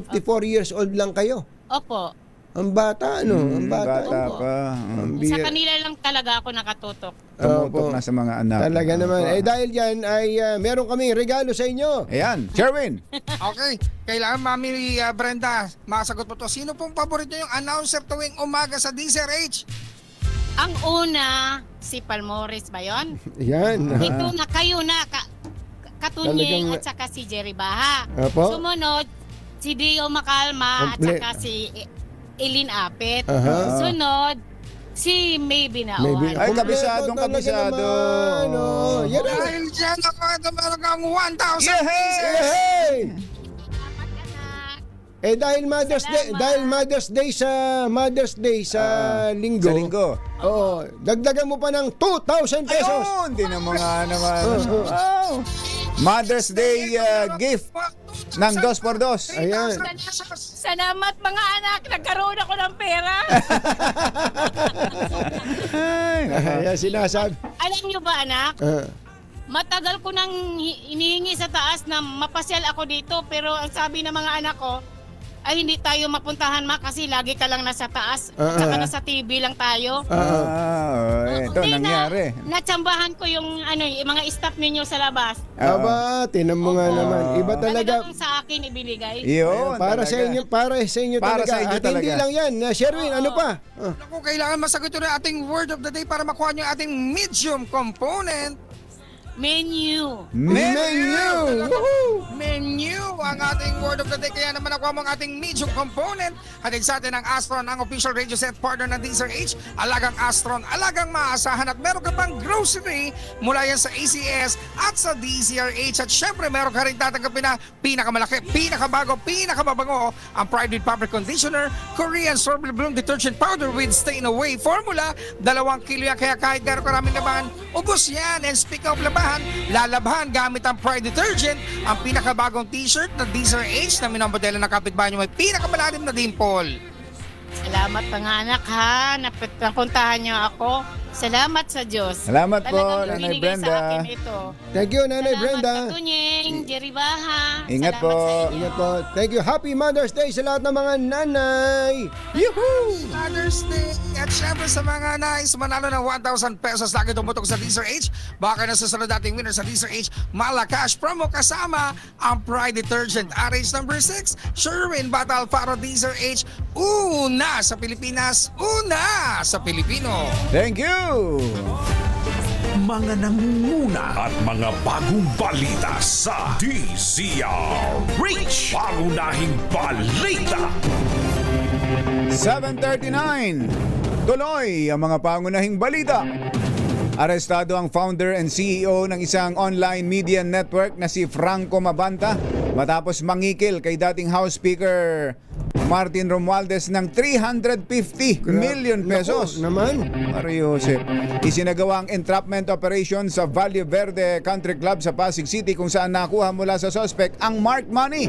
years old lang kayo. Opo. Ang bata, ano? Ang bata. Bata Opo. pa. Sa kanila lang talaga ako nakatutok. Tumutok Opo. na sa mga anak. Talaga naman. Opo. Dahil dyan ay meron kaming regalo sa inyo. Ayan, Sherwin. Okay, kailangan Mami Brenda, masagot mo to. Sino pong paborito yung announcer tuwing umaga sa DZRH? Ang una, si Palmores ba yun? Yan. Ito na kayo na, Katunying Talagang- at saka si Jerry Baha. Opo. Sumunod, si Dio Macalma at Komple- saka si Eileen Apet. Aha. Sunod, si May Binawan. Maybe. Ay, Kompleto kabisadong talaga kabisado. naman, no? Yan ang- Dahil dyan ako, ito meron kang 1,000 Yehey! pieces. Hey! Salamat, anak. Dahil Mother's Day, Mother's Day sa linggo. Sa linggo. Oo, dagdagan mo pa ng 2,000 pesos. Ayun! Hindi na mga naman. Wow! Mother's Day gift ng 2x2. Ayan. Salamat mga anak, nagkaroon ako ng pera. Ayan, sinasabi. Alam niyo ba anak, Ah, matagal ko nang inihingi sa taas na mapasyal ako dito pero ang sabi ng mga anak ko, ay hindi tayo mapuntahan ma kasi lagi ka lang nasa taas, saka nasa TV lang tayo. Ito Hindi nangyari. Natsambahan ko yung yung mga staff ninyo sa labas. aba, tinan mo nga naman. Iba talaga. Talagang sa akin ibinigay. Yun, Para sa talaga. inyo, para sa inyo Para talaga. sa inyo At hindi talaga. lang yan. Sherwin, ano pa? Naku, kailangan masagot yun ang ating word of the day para makuha niyo ang ating medium component. Menu. Menu! Woohoo! Menu ang ating word of the day. Kaya naman ako ang ating medium component. Hatid sa atin ang Astron, ang official radio set partner ng DZRH. Alagang Astron, alagang maasahan. At meron ka pang grocery mula yan sa ACS at sa DZRH. At syempre meron ka rin tatanggapin na pinakamalaki, pinakabago, pinakamabango ang Pride with Fabric Conditioner, Korean Sorbet Bloom Detergent Powder with Stain Away Formula. 2 kilo yan, kaya kahit gano'ng karaming labahan, ubos yan. And speak of labahan, lalabhan gamit ang Pride Detergent, ang pinakabagong t-shirt na DZRH na minamodelo ng kapitbahay nyo may pinakamalalim na dimple. Salamat mga anak ha. Napuntahan niyo ako. Salamat sa Diyos. Salamat po, Talagang Nanay binigay Brenda. sa akin ito. Thank you, Nanay Brenda. Salamat Katunyeng, Jerry Baha. Ingat Salamat po. sa inyo. Ingat po. Thank you. Happy Mother's Day sa lahat ng mga nanay. Yuhuu! Mother's Day. At syempre sa mga nais manalo ng 1,000 pesos lagi tumutok sa DZRH. Baka na susunod dating winner sa DZRH Malacash promo kasama ang Pride Detergent RH number 6 Sherwin Bata Alfaro DZRH. Una sa Pilipinas, una sa Pilipino. Thank you! Mga nangunguna at mga bagong balita sa DZRH. Pangunahing balita. 7:39. Tuloy ang mga pangunahing balita. Arestado ang founder and CEO ng isang online media network na si Franco Mabanta matapos mangikil kay dating House Speaker Martin Romualdez ng 350 million pesos. Naku, naman. Mario Josep. Isinagawa ang entrapment operation sa Valle Verde Country Club sa Pasig City kung saan nakuha mula sa suspect ang marked money.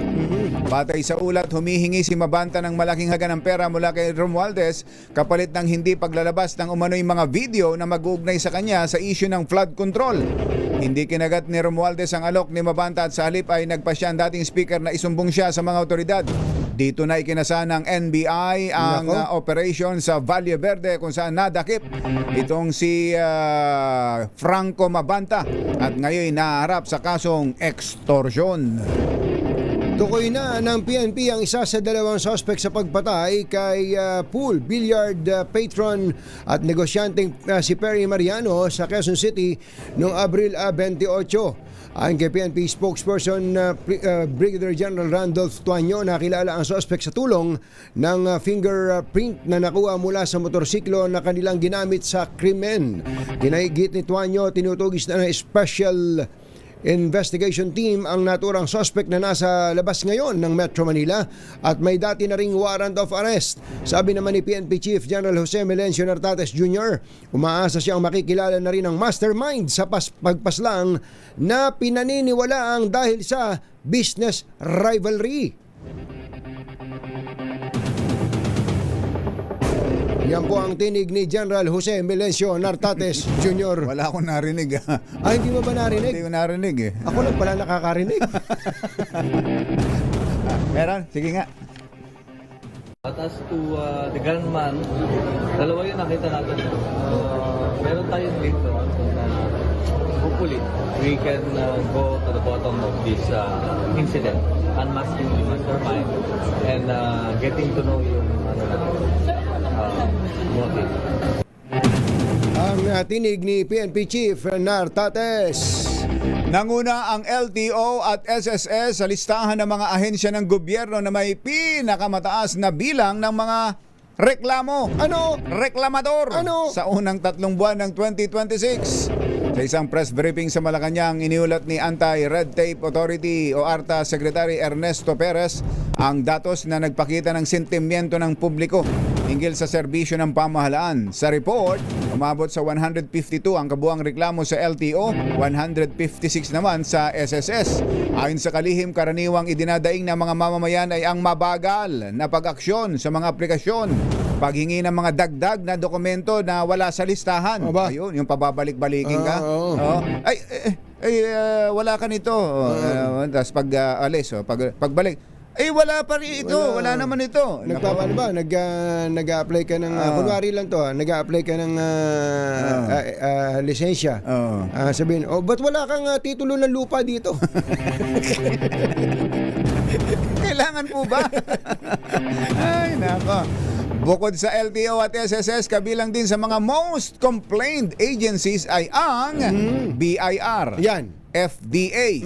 Batay sa ulat, humihingi si Mabanta ng malaking halaga ng pera mula kay Romualdez kapalit ng hindi paglalabas ng umano'y mga video na mag-uugnay sa kanya sa issue ng flood control. Hindi kinagat ni Romualdez ang alok ni Mabanta at sa halip ay nagpasya ang dating speaker na isumbong siya sa mga otoridad. Dito na ikinasa ng NBI ang operation sa Valle Verde kung saan nadakip itong si Franco Mabanta at ngayon naharap sa kasong extortion. Tukoy na ng PNP ang isa sa 2 suspect sa pagpatay kay pool, billiard patron at negosyanteng si Perry Mariano sa Quezon City noong Abril 28. Ayon kay PNP spokesperson Brigadier General Randolph Tuanyo, nakilala ang suspect sa tulong ng fingerprint na nakuha mula sa motorsiklo na kanilang ginamit sa krimen. Ginaigit ni Tuanyo, tinutugis na ng special investigation team ang naturang suspect na nasa labas ngayon ng Metro Manila at may dati na ring warrant of arrest. Sabi naman ni PNP Chief General Jose Melencio Nartates Jr., umaasa siyang makikilala na rin ang mastermind sa pagpaslang na pinaniniwalaang dahil sa business rivalry. Yan po ang tinig ni General Jose Melencio Nartates Jr. Wala akong narinig. Ay, hindi mo ba narinig? Hindi ko narinig eh. Ako lang pala nakakarinig. Meron? Sige nga. At as to the gunman, dalawa yung nakita natin. Meron tayong dito na hopefully we can go to the bottom of this incident, unmasking the mastermind and getting to know yung motive. Ang tinig ni PNP Chief Nartates. Nanguna ang LTO at SSS sa listahan ng mga ahensya ng gobyerno na may pinakamataas na bilang ng mga reklamo. Ano? Reklamador. Ano? Sa unang 3 buwan ng 2026. Sa isang press briefing sa Malacanang, iniulat ni Anti-Red Tape Authority o ARTA Secretary Ernesto Perez ang datos na nagpakita ng sentimiento ng publiko hinggil sa serbisyo ng pamahalaan. Sa report, umabot sa 152 ang kabuang reklamo sa LTO, 156 naman sa SSS. Ayon sa kalihim, karaniwang idinadaing ng mga mamamayan ay ang mabagal na pag-aksyon sa mga aplikasyon, paghingi ng mga dagdag na dokumento na wala sa listahan. Aba. Ayun, yung pababalik-balikin ka. Oo. Oo. Wala ka nito. Tapos pag alis, pagbalik, wala pa rin ito. Wala naman ito. Nagpapaano ba? Nag-a-apply ka ng, kunwari lang to, nag-a-apply ka ng lisensya. Sabihin, ba't wala kang titulo ng lupa dito? Kailangan po ba? Ay, nako. Bukod sa LTO at SSS, kabilang din sa mga most complained agencies ay ang BIR, Yan. FDA.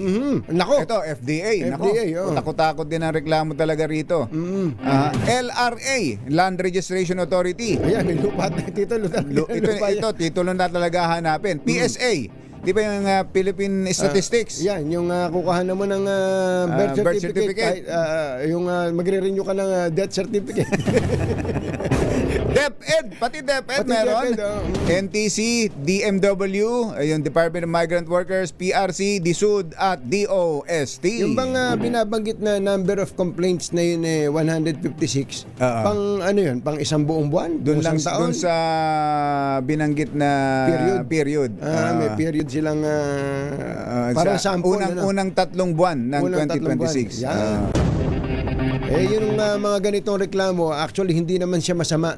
Nako. Ito, FDA. Nako, FDA, oh. takot-takot din ang reklamo talaga rito. LRA, Land Registration Authority. Ayan, may lupa at titulo. Ito, titulo na talaga hanapin. PSA, di ba yung Philippine Statistics? Yan, yung kukuhanan mo ng birth certificate. Yung magre-renew ka ng death certificate. DepEd, pati DepEd Pati meron. DepEd, oh. NTC, DMW, yung Department of Migrant Workers, PRC, DSUD at DOST. Yung bang binabanggit na number of complaints na yun 156, pang ano yun, pang isang buong buwan? Doon lang isang taon? doon sa binanggit na period. May period silang parang sa sample. unang 3 buwan ng Unang 2026. 3 buwan. Yan. Yung mga ganitong reklamo, actually hindi naman siya masama.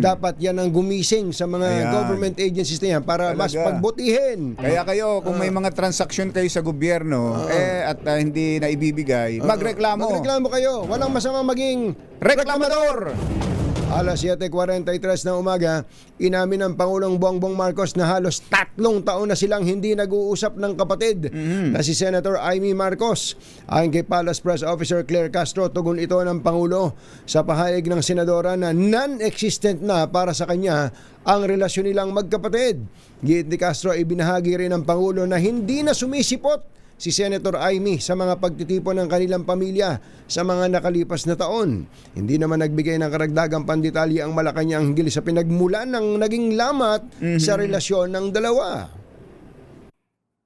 Dapat yan ang gumising sa mga Ayan. government agencies na yan para mas Talaga. pagbutihin. Kaya kayo, kung may mga transaksyon kayo sa gobyerno at hindi na ibibigay, magreklamo. Magreklamo kayo. Walang masamang maging Reklamador! Alas 7:43 ng umaga, inamin ng Pangulong Bongbong Marcos na halos 3 taon na silang hindi nag-uusap ng kapatid na si Senator Amy Marcos. Ayon kay Palace Press Officer Claire Castro, tugon ito ng Pangulo sa pahayag ng senadora na non-existent na para sa kanya ang relasyon nilang magkapatid. Giit ni Castro, ibinahagi rin ng Pangulo na hindi na sumisipot si Senator Amy sa mga pagtitipon ng kanilang pamilya sa mga nakalipas na taon. Hindi naman nagbigay ng karagdagang pandetalye ang Malacanang hinggil sa pinagmulan ng naging lamat sa relasyon ng dalawa.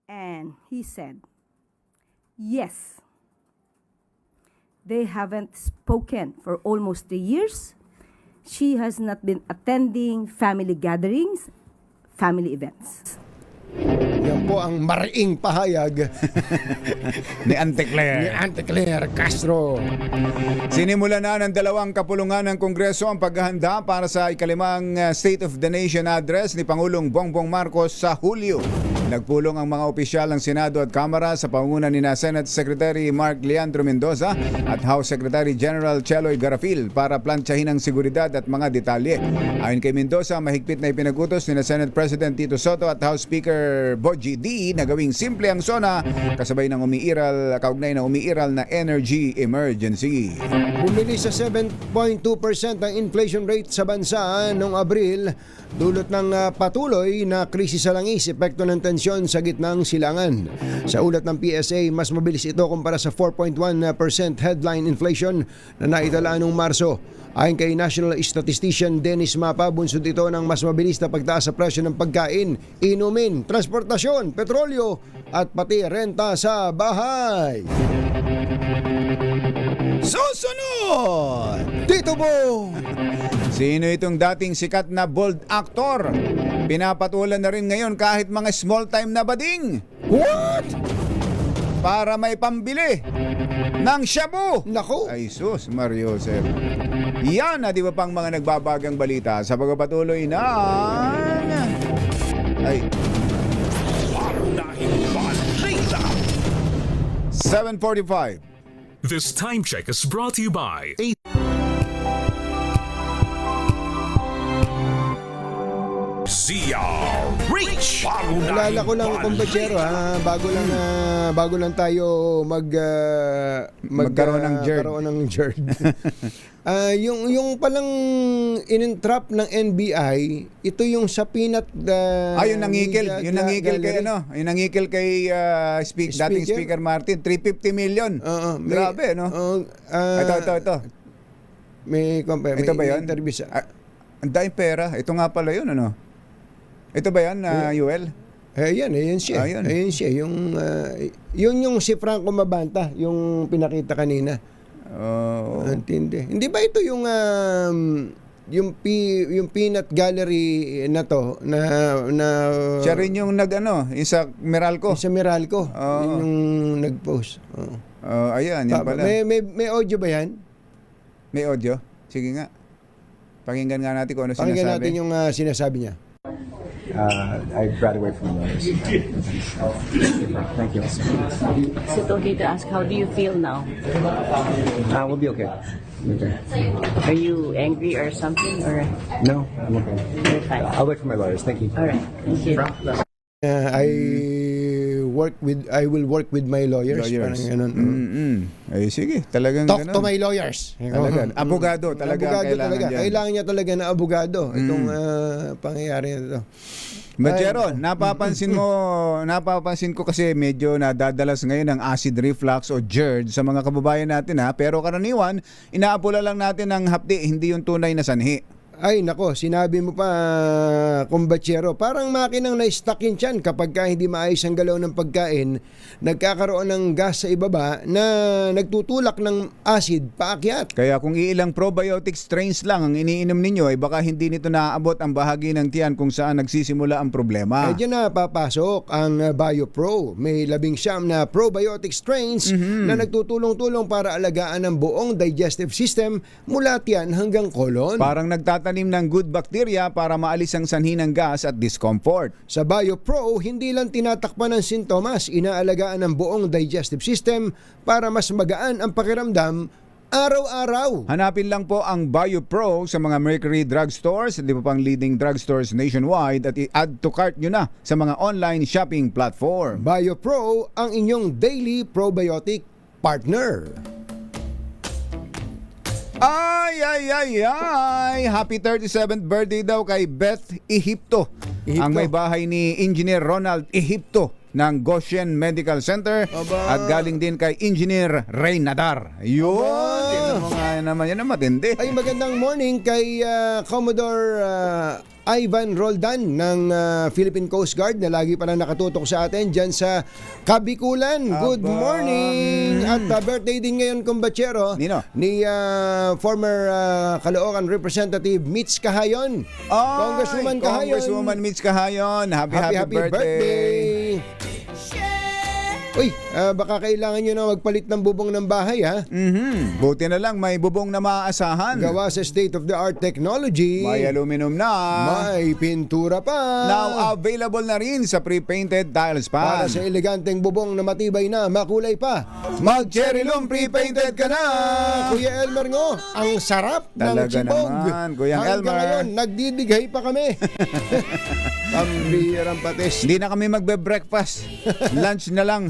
And he said, yes, they haven't spoken for almost 3 years. She has not been attending family gatherings, family events. Yan po ang mariing pahayag Ni Ante ni Claire. Ante Claire Castro. Sinimula na ng 2 kapulungan ng Kongreso ang paghahanda para sa ikalimang State of the Nation address ni Pangulong Bongbong Marcos sa Hulyo. Nagpulong ang mga opisyal ng Senado at Kamara sa pangunguna ni Senate Secretary Mark Leandro Mendoza at House Secretary General Cheloy Garafil para plantsahin ang seguridad at mga detalye. Ayon kay Mendoza, mahigpit na ipinagutos ni Senate President Tito Soto at House Speaker Bogie D na gawing simple ang SONA kasabay ng kaugnay na umiiral na energy emergency. Bumili sa 7.2% ang inflation rate sa bansa noong Abril, dulot ng patuloy na krisis sa langis, epekto ng tensyon sa gitnang silangan. Sa ulat ng PSA, mas mabilis ito kumpara sa 4.1% headline inflation na naitala noong Marso. Ayon kay National Statistician Dennis Mapa, bunsod ito ng mas mabilis na pagtaas sa presyo ng pagkain, inumin, transportasyon, petrolyo at pati renta sa bahay. Susunod! Tito Bo! Sino itong dating sikat na bold actor? Pinapatulan na rin ngayon kahit mga small time na bading. What? Para may pambili ng shabu. Nako! Ay sus, Mario Joseph. Yan na di ba pang mga nagbabagang balita sa pagpapatuloy ng... Ay, Pangunahing balita. 7:45. This time check is brought to you by Zia Reach. Alala ko lang, kumpachero, bago lang tayo Magkaroon ng GERD. magkaroon ng GERD. Yung palang in-entrap ng NBI, ito yung sa peanut Yung nangikil. Yung nangikil kay Yung nangikil kay dating Speaker Martin. 350 million. Grabe, no? Ito. May Ito ba yun? interview sa... Ang daming pera. Ito nga pala yun, ano? Ito ba yan, Yuel? Ayan siya. Ayun. Ayan siya. Yung si Franco Mabanta, yung pinakita kanina. Oh. Antindi. Hindi ba ito yung peanut gallery na to na Siya rin yung yung sa Meralco. sa Meralco, Oo. yun yung nag-post. Oo. Ayan, yan pala. May audio ba yan? May audio? Sige nga. Pakinggan nga natin kung ano Pakinggan sinasabi. natin yung sinasabi niya. I graduate from lawyers. Thank you. Is it okay to ask, how do you feel now? We'll be okay. Okay. Are you angry or something, or No, I'm okay. you're fine? I'll wait for my lawyers. Thank you. All right, thank you. I will work with my lawyers. Lawyers. Parang ganun. Ay, sige. Talagang Talk ganun. to my lawyers. Talaga. Abogado talaga ang Abogado kailangan talaga. dyan. Kailangan niya talaga na abogado itong pangyayari na ito. Bachero, napapansin ko kasi medyo nadadalas ngayon ang acid reflux o GERD sa mga kababayan natin ha. Pero karaniwan, inaapula lang natin ang hapdi, hindi yung tunay na sanhi. Ay nako, sinabi mo pa, kumbachero, parang makinang na-stuck yun tiyan kapag ka hindi maayos ang galaw ng pagkain, nagkakaroon ng gas sa ibaba na nagtutulak ng acid paakyat. Kaya kung iilang probiotic strains lang ang iniinom ninyo, ay baka hindi nito naaabot ang bahagi ng tiyan kung saan nagsisimula ang problema. Ay dyan na papasok ang BioPro. May 19 na probiotic strains na nagtutulong-tulong para alagaan ang buong digestive system mula tiyan hanggang kolon. Parang nagtatanim ng good bacteria para maalis ang sanhi ng gas at discomfort. Sa BioPro, hindi lang tinatakpan ng sintomas, inaalagaan ang buong digestive system para mas magaan ang pakiramdam araw-araw. Hanapin lang po ang BioPro sa mga Mercury drugstores, di ba pang leading drugstores nationwide, at i-add to cart nyo na sa mga online shopping platform. BioPro, ang inyong daily probiotic partner. Ay! Happy 37th birthday daw kay Beth Ehipto. Ang may bahay ni Engineer Ronald Ehipto ng Goshen Medical Center. Aba. At galing din kay Engineer Ray Nadar. Yun! Tingnan mo nga naman, yan ang matindi. Ay, magandang morning kay Commodore Ivan Roldan ng Philippine Coast Guard na lagi pa na nakatutok sa atin dyan sa Kabikulan. Good morning! At birthday din ngayon, kumbachero, Nino? ni former Caloocan Representative Mitch Kahayon. Congresswoman Kahayon. Congresswoman Mitch Kahayon. Happy birthday. Uy, baka kailangan nyo na magpalit ng bubong ng bahay, ha? Buti na lang may bubong na maaasahan. Gawa sa state-of-the-art technology. May aluminum na. May pintura pa. Now available na rin sa pre-painted tiles Para pan. sa eleganteng bubong na matibay na, makulay pa. Mag-cherry loom pre-painted ka na. Kuya Elmer ngo, ang sarap ng Talaga chibog. naman, Kuya Hanggang Elmer. ngayon, nagdidighay pa kami. Pambihirang patis. Hindi na kami magbe-breakfast. Lunch na lang.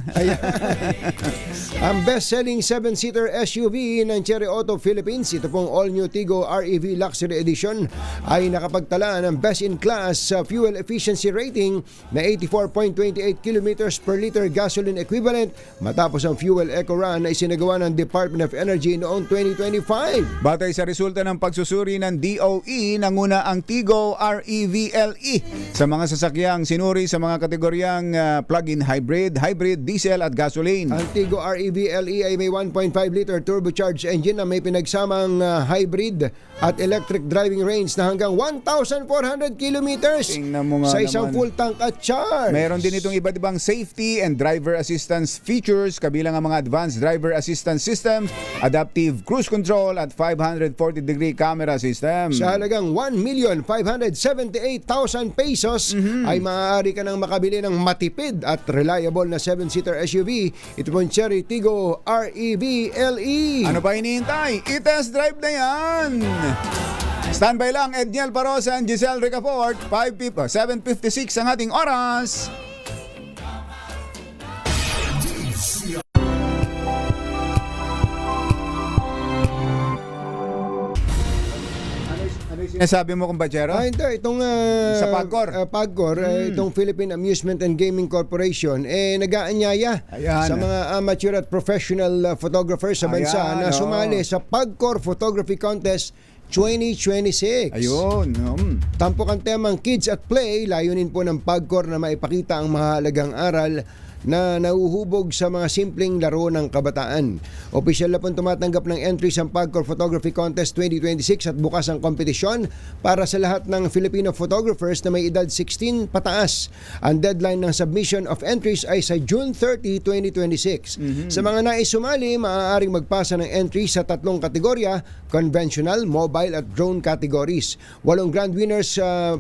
Ang best-selling 7-seater SUV ng Cherry Auto Philippines, ito pong all-new Tigo REV Luxury Edition, ay nakapagtala ng best-in-class fuel efficiency rating na 84.28 kilometers per liter gasoline equivalent matapos ang fuel eco run na isinagawa ng Department of Energy noong 2025. Batay sa resulta ng pagsusuri ng DOE, nanguna ang Tigo REV LE sa mga sasakyang sinuri sa mga kategoryang plug-in hybrid, diesel at gasoline. Ang Tigo REV LE ay may 1.5 liter turbocharged engine na may pinagsamang hybrid at electric driving range na hanggang 1,400 kilometers Tingnan mo nga sa isang naman. full tank at charge. Meron din itong iba't ibang safety and driver assistance features kabilang ang mga advanced driver assistance system, adaptive cruise control at 540-degree camera system. Sa halagang 1,578,000 pesos ay maaari ka nang makabili ng matipid at reliable na 7-seater SUV. Ito po yung Cherry Tigo REV LE. Ano pa hinihintay? I-test drive na yan! Standby lang, Edniel Parosa and Giselle Ricafort. 7:56 ang ating oras. Ano yung sinasabi mo, kumbachero? Hindi, itong Sa PAGCOR. Itong Philippine Amusement and Gaming Corporation nag-aanyaya Ayan. sa mga amateur at professional photographers sa bansa Ayan, na sumali sa PAGCOR Photography Contest 2026. Ayun. Tampok ang temang Kids at Play, layunin po ng PAGCOR na maipakita ang mahalagang aral na nahuhubog sa mga simpleng laro ng kabataan. Opisyal na pong tumatanggap ng entries ang PAGCOR Photography Contest 2026 at bukas ang kompetisyon para sa lahat ng Filipino photographers na may edad 16 pataas. Ang deadline ng submission of entries ay sa June 30, 2026. Sa mga nais sumali, maaaring magpasa ng entries sa 3 kategorya: conventional, mobile at drone categories. 8 grand winners sa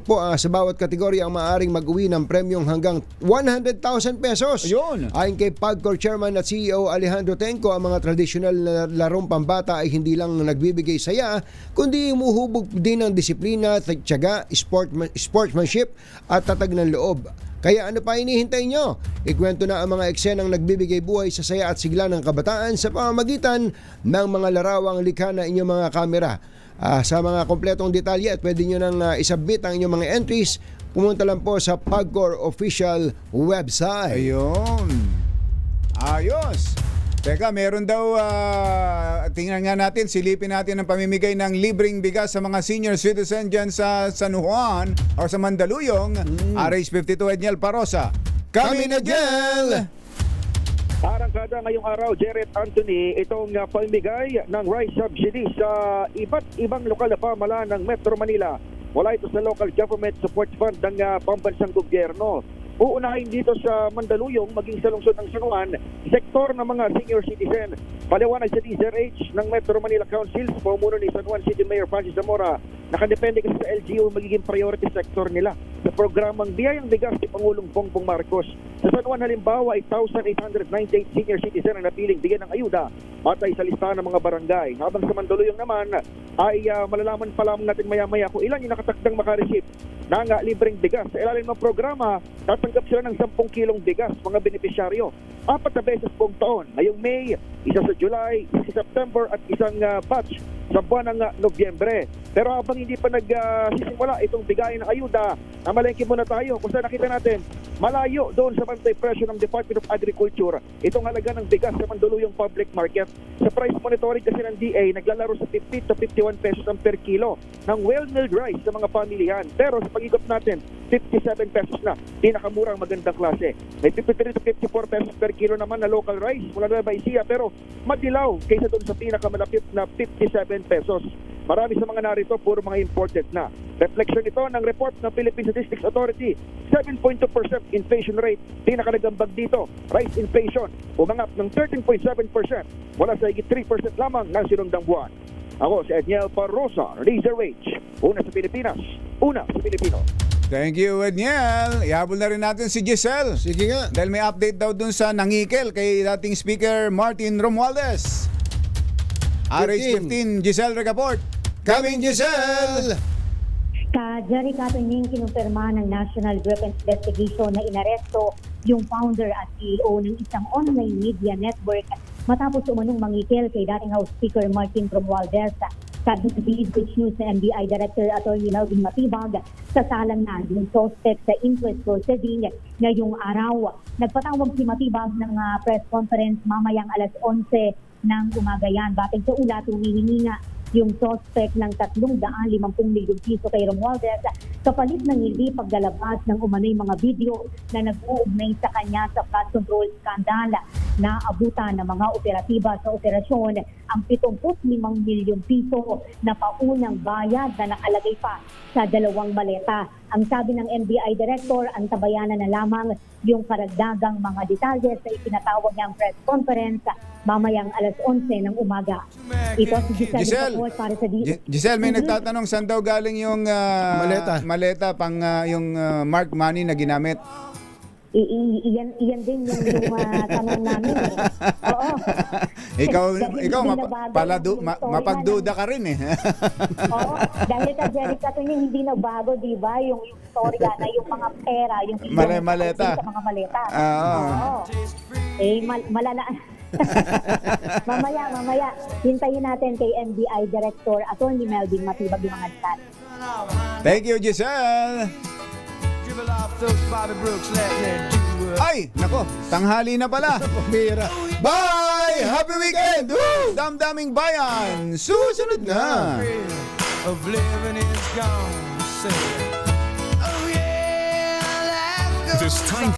bawat kategorya ang maaaring mag-uwi ng premyong hanggang 100,000 pesos. Ayun. Ayon kay PAGCOR Chairman at CEO Alejandro Tenco, ang mga tradisyonal na larong pambata ay hindi lang nagbibigay saya, kundi umuhubog din ng disiplina, tiyaga, sportsmanship at tatag ng loob. Kaya ano pa hinihintay nyo? Ikwento na ang mga eksenang nagbibigay buhay sa saya at sigla ng kabataan sa pamamagitan ng mga larawang likha na inyong mga kamera. Sa mga kompletong detalye at pwede nyo nang isubmit ang inyong mga entries, pumunta lang po sa PAGCOR official website. Ayun. Ayos. Teka, meron daw, tingnan nga natin, silipin natin ang pamimigay ng libreng bigas sa mga senior citizen dyan sa San Juan o sa Mandaluyong. RH52 Edniel Parosa. Kami na Jel! Arangkada ngayong araw, Jared Anthony, itong pamimigay ng rice subsidy sa iba't ibang lokal na pamahalaan ng Metro Manila. Wala ito sa local government support fund ng pambansang gobyerno. Uunahin dito sa Mandaluyong, maging sa lungsod ng San Juan, sektor ng mga senior citizen. Paliwanag sa DZRH ng Metro Manila Council, pamumuno ni San Juan City Mayor Francis Zamora, nakadepende kasi sa LGU magiging priority sector nila sa programang Biyayang Bigas ni Pangulong Bongbong Marcos. Sa San Juan halimbawa ay 1,898 senior citizen ang napiling bigyan ng ayuda batay sa listahan ng mga barangay. Habang sa Mandaluyong naman ay malalaman pa lamang natin maya-maya kung ilan yung nakatakdang makareceive ng libreng bigas. Sa ilalim ng programa, tatanggap sila ng 10 kilong bigas, mga benepisyaryo. 4 na beses buong taon. Ngayong May, isa sa July, isa sa September at isang batch sa buwan ng Nobyembre. Pero habang hindi pa nagsisimula itong bigayan ng ayuda, namalengke muna tayo kung saan nakita natin malayo doon sa bantay presyo ng Department of Agriculture itong halaga ng bigas sa Mandaluyong Public Market. Sa price monitoring kasi ng DA, naglalaro sa 50 to 51 pesos ang per kilo ng well-milled rice sa mga pamilihan. Pero sa pag-ikot natin, 57 pesos na, pinakamurang magandang klase. May 53 to 54 pesos per kilo naman na local rice mula na Baisia, pero madilaw kaysa doon sa pinakamalapit na 57 pesos. Marami sa mga narito, puro mga imported na. Reflection ito ng report ng Philippine Statistics Authority. 7.2% inflation rate, pinakanagambag dito. Rice inflation, umangap ng 13.7%, mula sa higit 3% lamang ng sinundang buwan. Ako si Edniel Parosa, Razor Rage. Una sa Pilipinas, una sa Pilipino. Thank you, Edniel. Ihabol na rin natin si Giselle. Sige nga. Dahil may update daw dun sa nangikel kay dating Speaker Martin Romualdez. RH15, Giselle Regaport. Coming, Giselle! Jerry Katunying, kinumpirma ng National Group Investigation na inaresto yung founder at CEO ng isang online media network matapos umanong mangikil kay dating House Speaker Martin Romualdez. Sabi sa DZRH News na NBI Director Atty. Melvin Matibag, sa salang na yung suspect sa inquest proceeding ngayong araw. Nagpatawag si Matibag ng press conference mamayang alas 11 ng umaga yan. Batay sa ulat, humihingi nga yung suspect ng 350 milyong piso kay Romualdez kapalit ng hindi paglalabas ng umanay mga video na nag-uugnay sa kanya sa flood control scandal na abutan ng mga operatiba sa operasyon ang 75 milyong piso na paunang bayad na nakalagay pa sa 2 maleta. Ang sabi ng NBI Director, ang tabayanan na lamang yung karagdagang mga detalye sa itinatawag niyang press conference mamayang alas 11 ng umaga. Ito si Giselle para sa Giselle, may nagtatanong saan daw galing yung maleta pang yung mark money na ginamit. Iyan din yung tanong namin. Oo. ikaw mapagduda ka rin eh. Oo, dahil ka Jerry Katunying hindi na bago, di ba? Yung storya na yung mga pera, yung maleta. Sa mga maleta. Oo. Malala. mamaya, hintayin natin kay NBI Director Atty. Melvin Matibag yung mga detalye. Thank you, Giselle. Ay, nako, tanghali na pala. Bye! Happy weekend! Woo! Damdaming bayan! Susunod na! This time